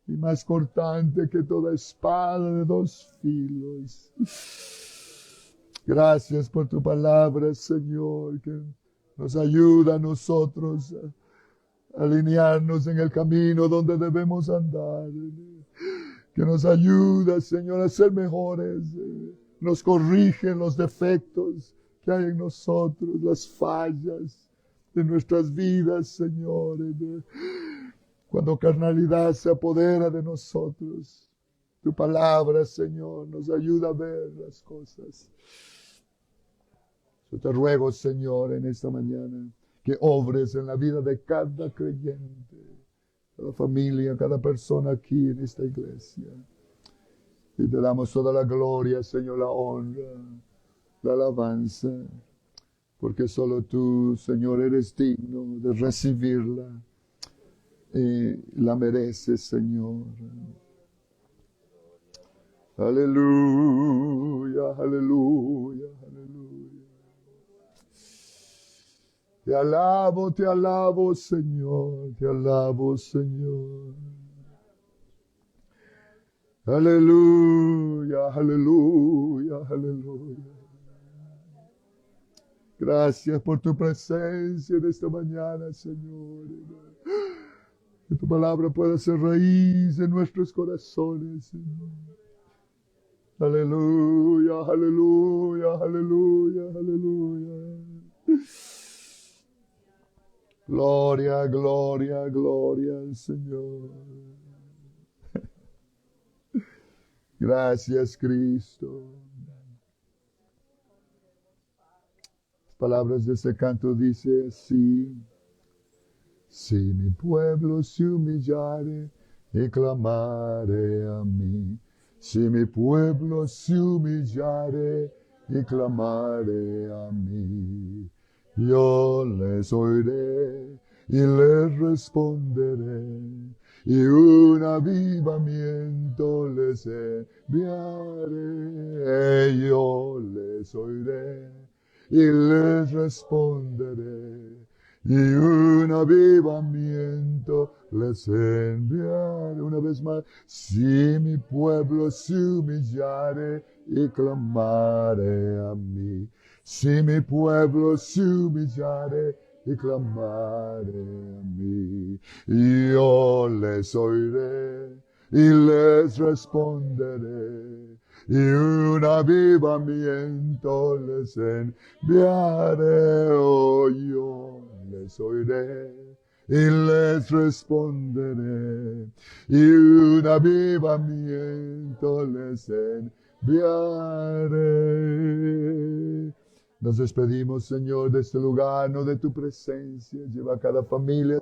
y más cortante que toda espada de dos filos. Gracias por tu palabra, Señor, que nos ayuda a nosotros a alinearnos en el camino donde debemos andar. Que nos ayuda, Señor, a ser mejores. Nos corrige los defectos que hay en nosotros, las fallas de nuestras vidas, Señor. Cuando carnalidad se apodera de nosotros, tu palabra, Señor, nos ayuda a ver las cosas. Yo te ruego, Señor, en esta mañana, que obres en la vida de cada creyente, cada familia, cada persona aquí en esta iglesia. Y te damos toda la gloria, Señor, la honra, la alabanza, porque solo tú, Señor, eres digno de recibirla y la mereces, Señor. Aleluya, aleluya, aleluya. Te alabo, Señor, te alabo, Señor. Aleluya, aleluya, aleluya. Gracias por tu presencia en esta mañana, Señor. Que tu palabra pueda ser raíz en nuestros corazones, Señor. Aleluya, aleluya, aleluya, aleluya. Gloria, gloria, gloria al Señor. Gracias, Cristo. Las palabras de este canto dice así: si mi pueblo se humillare y clamare a mí, si mi pueblo se humillare y clamare a mí, yo les oiré y les responderé, y un avivamiento les enviaré. Yo les oiré y les responderé, y un avivamiento les enviaré. Una vez más: si mi pueblo se humillare y clamare a mí, si mi pueblo se humillare y clamare a mí, yo les oiré y les responderé, y un avivamiento les enviaré. Oh, yo les oiré y les responderé, y un avivamiento les enviaré. Nos despedimos, Señor, de este lugar, no de tu presencia. Lleva a cada familia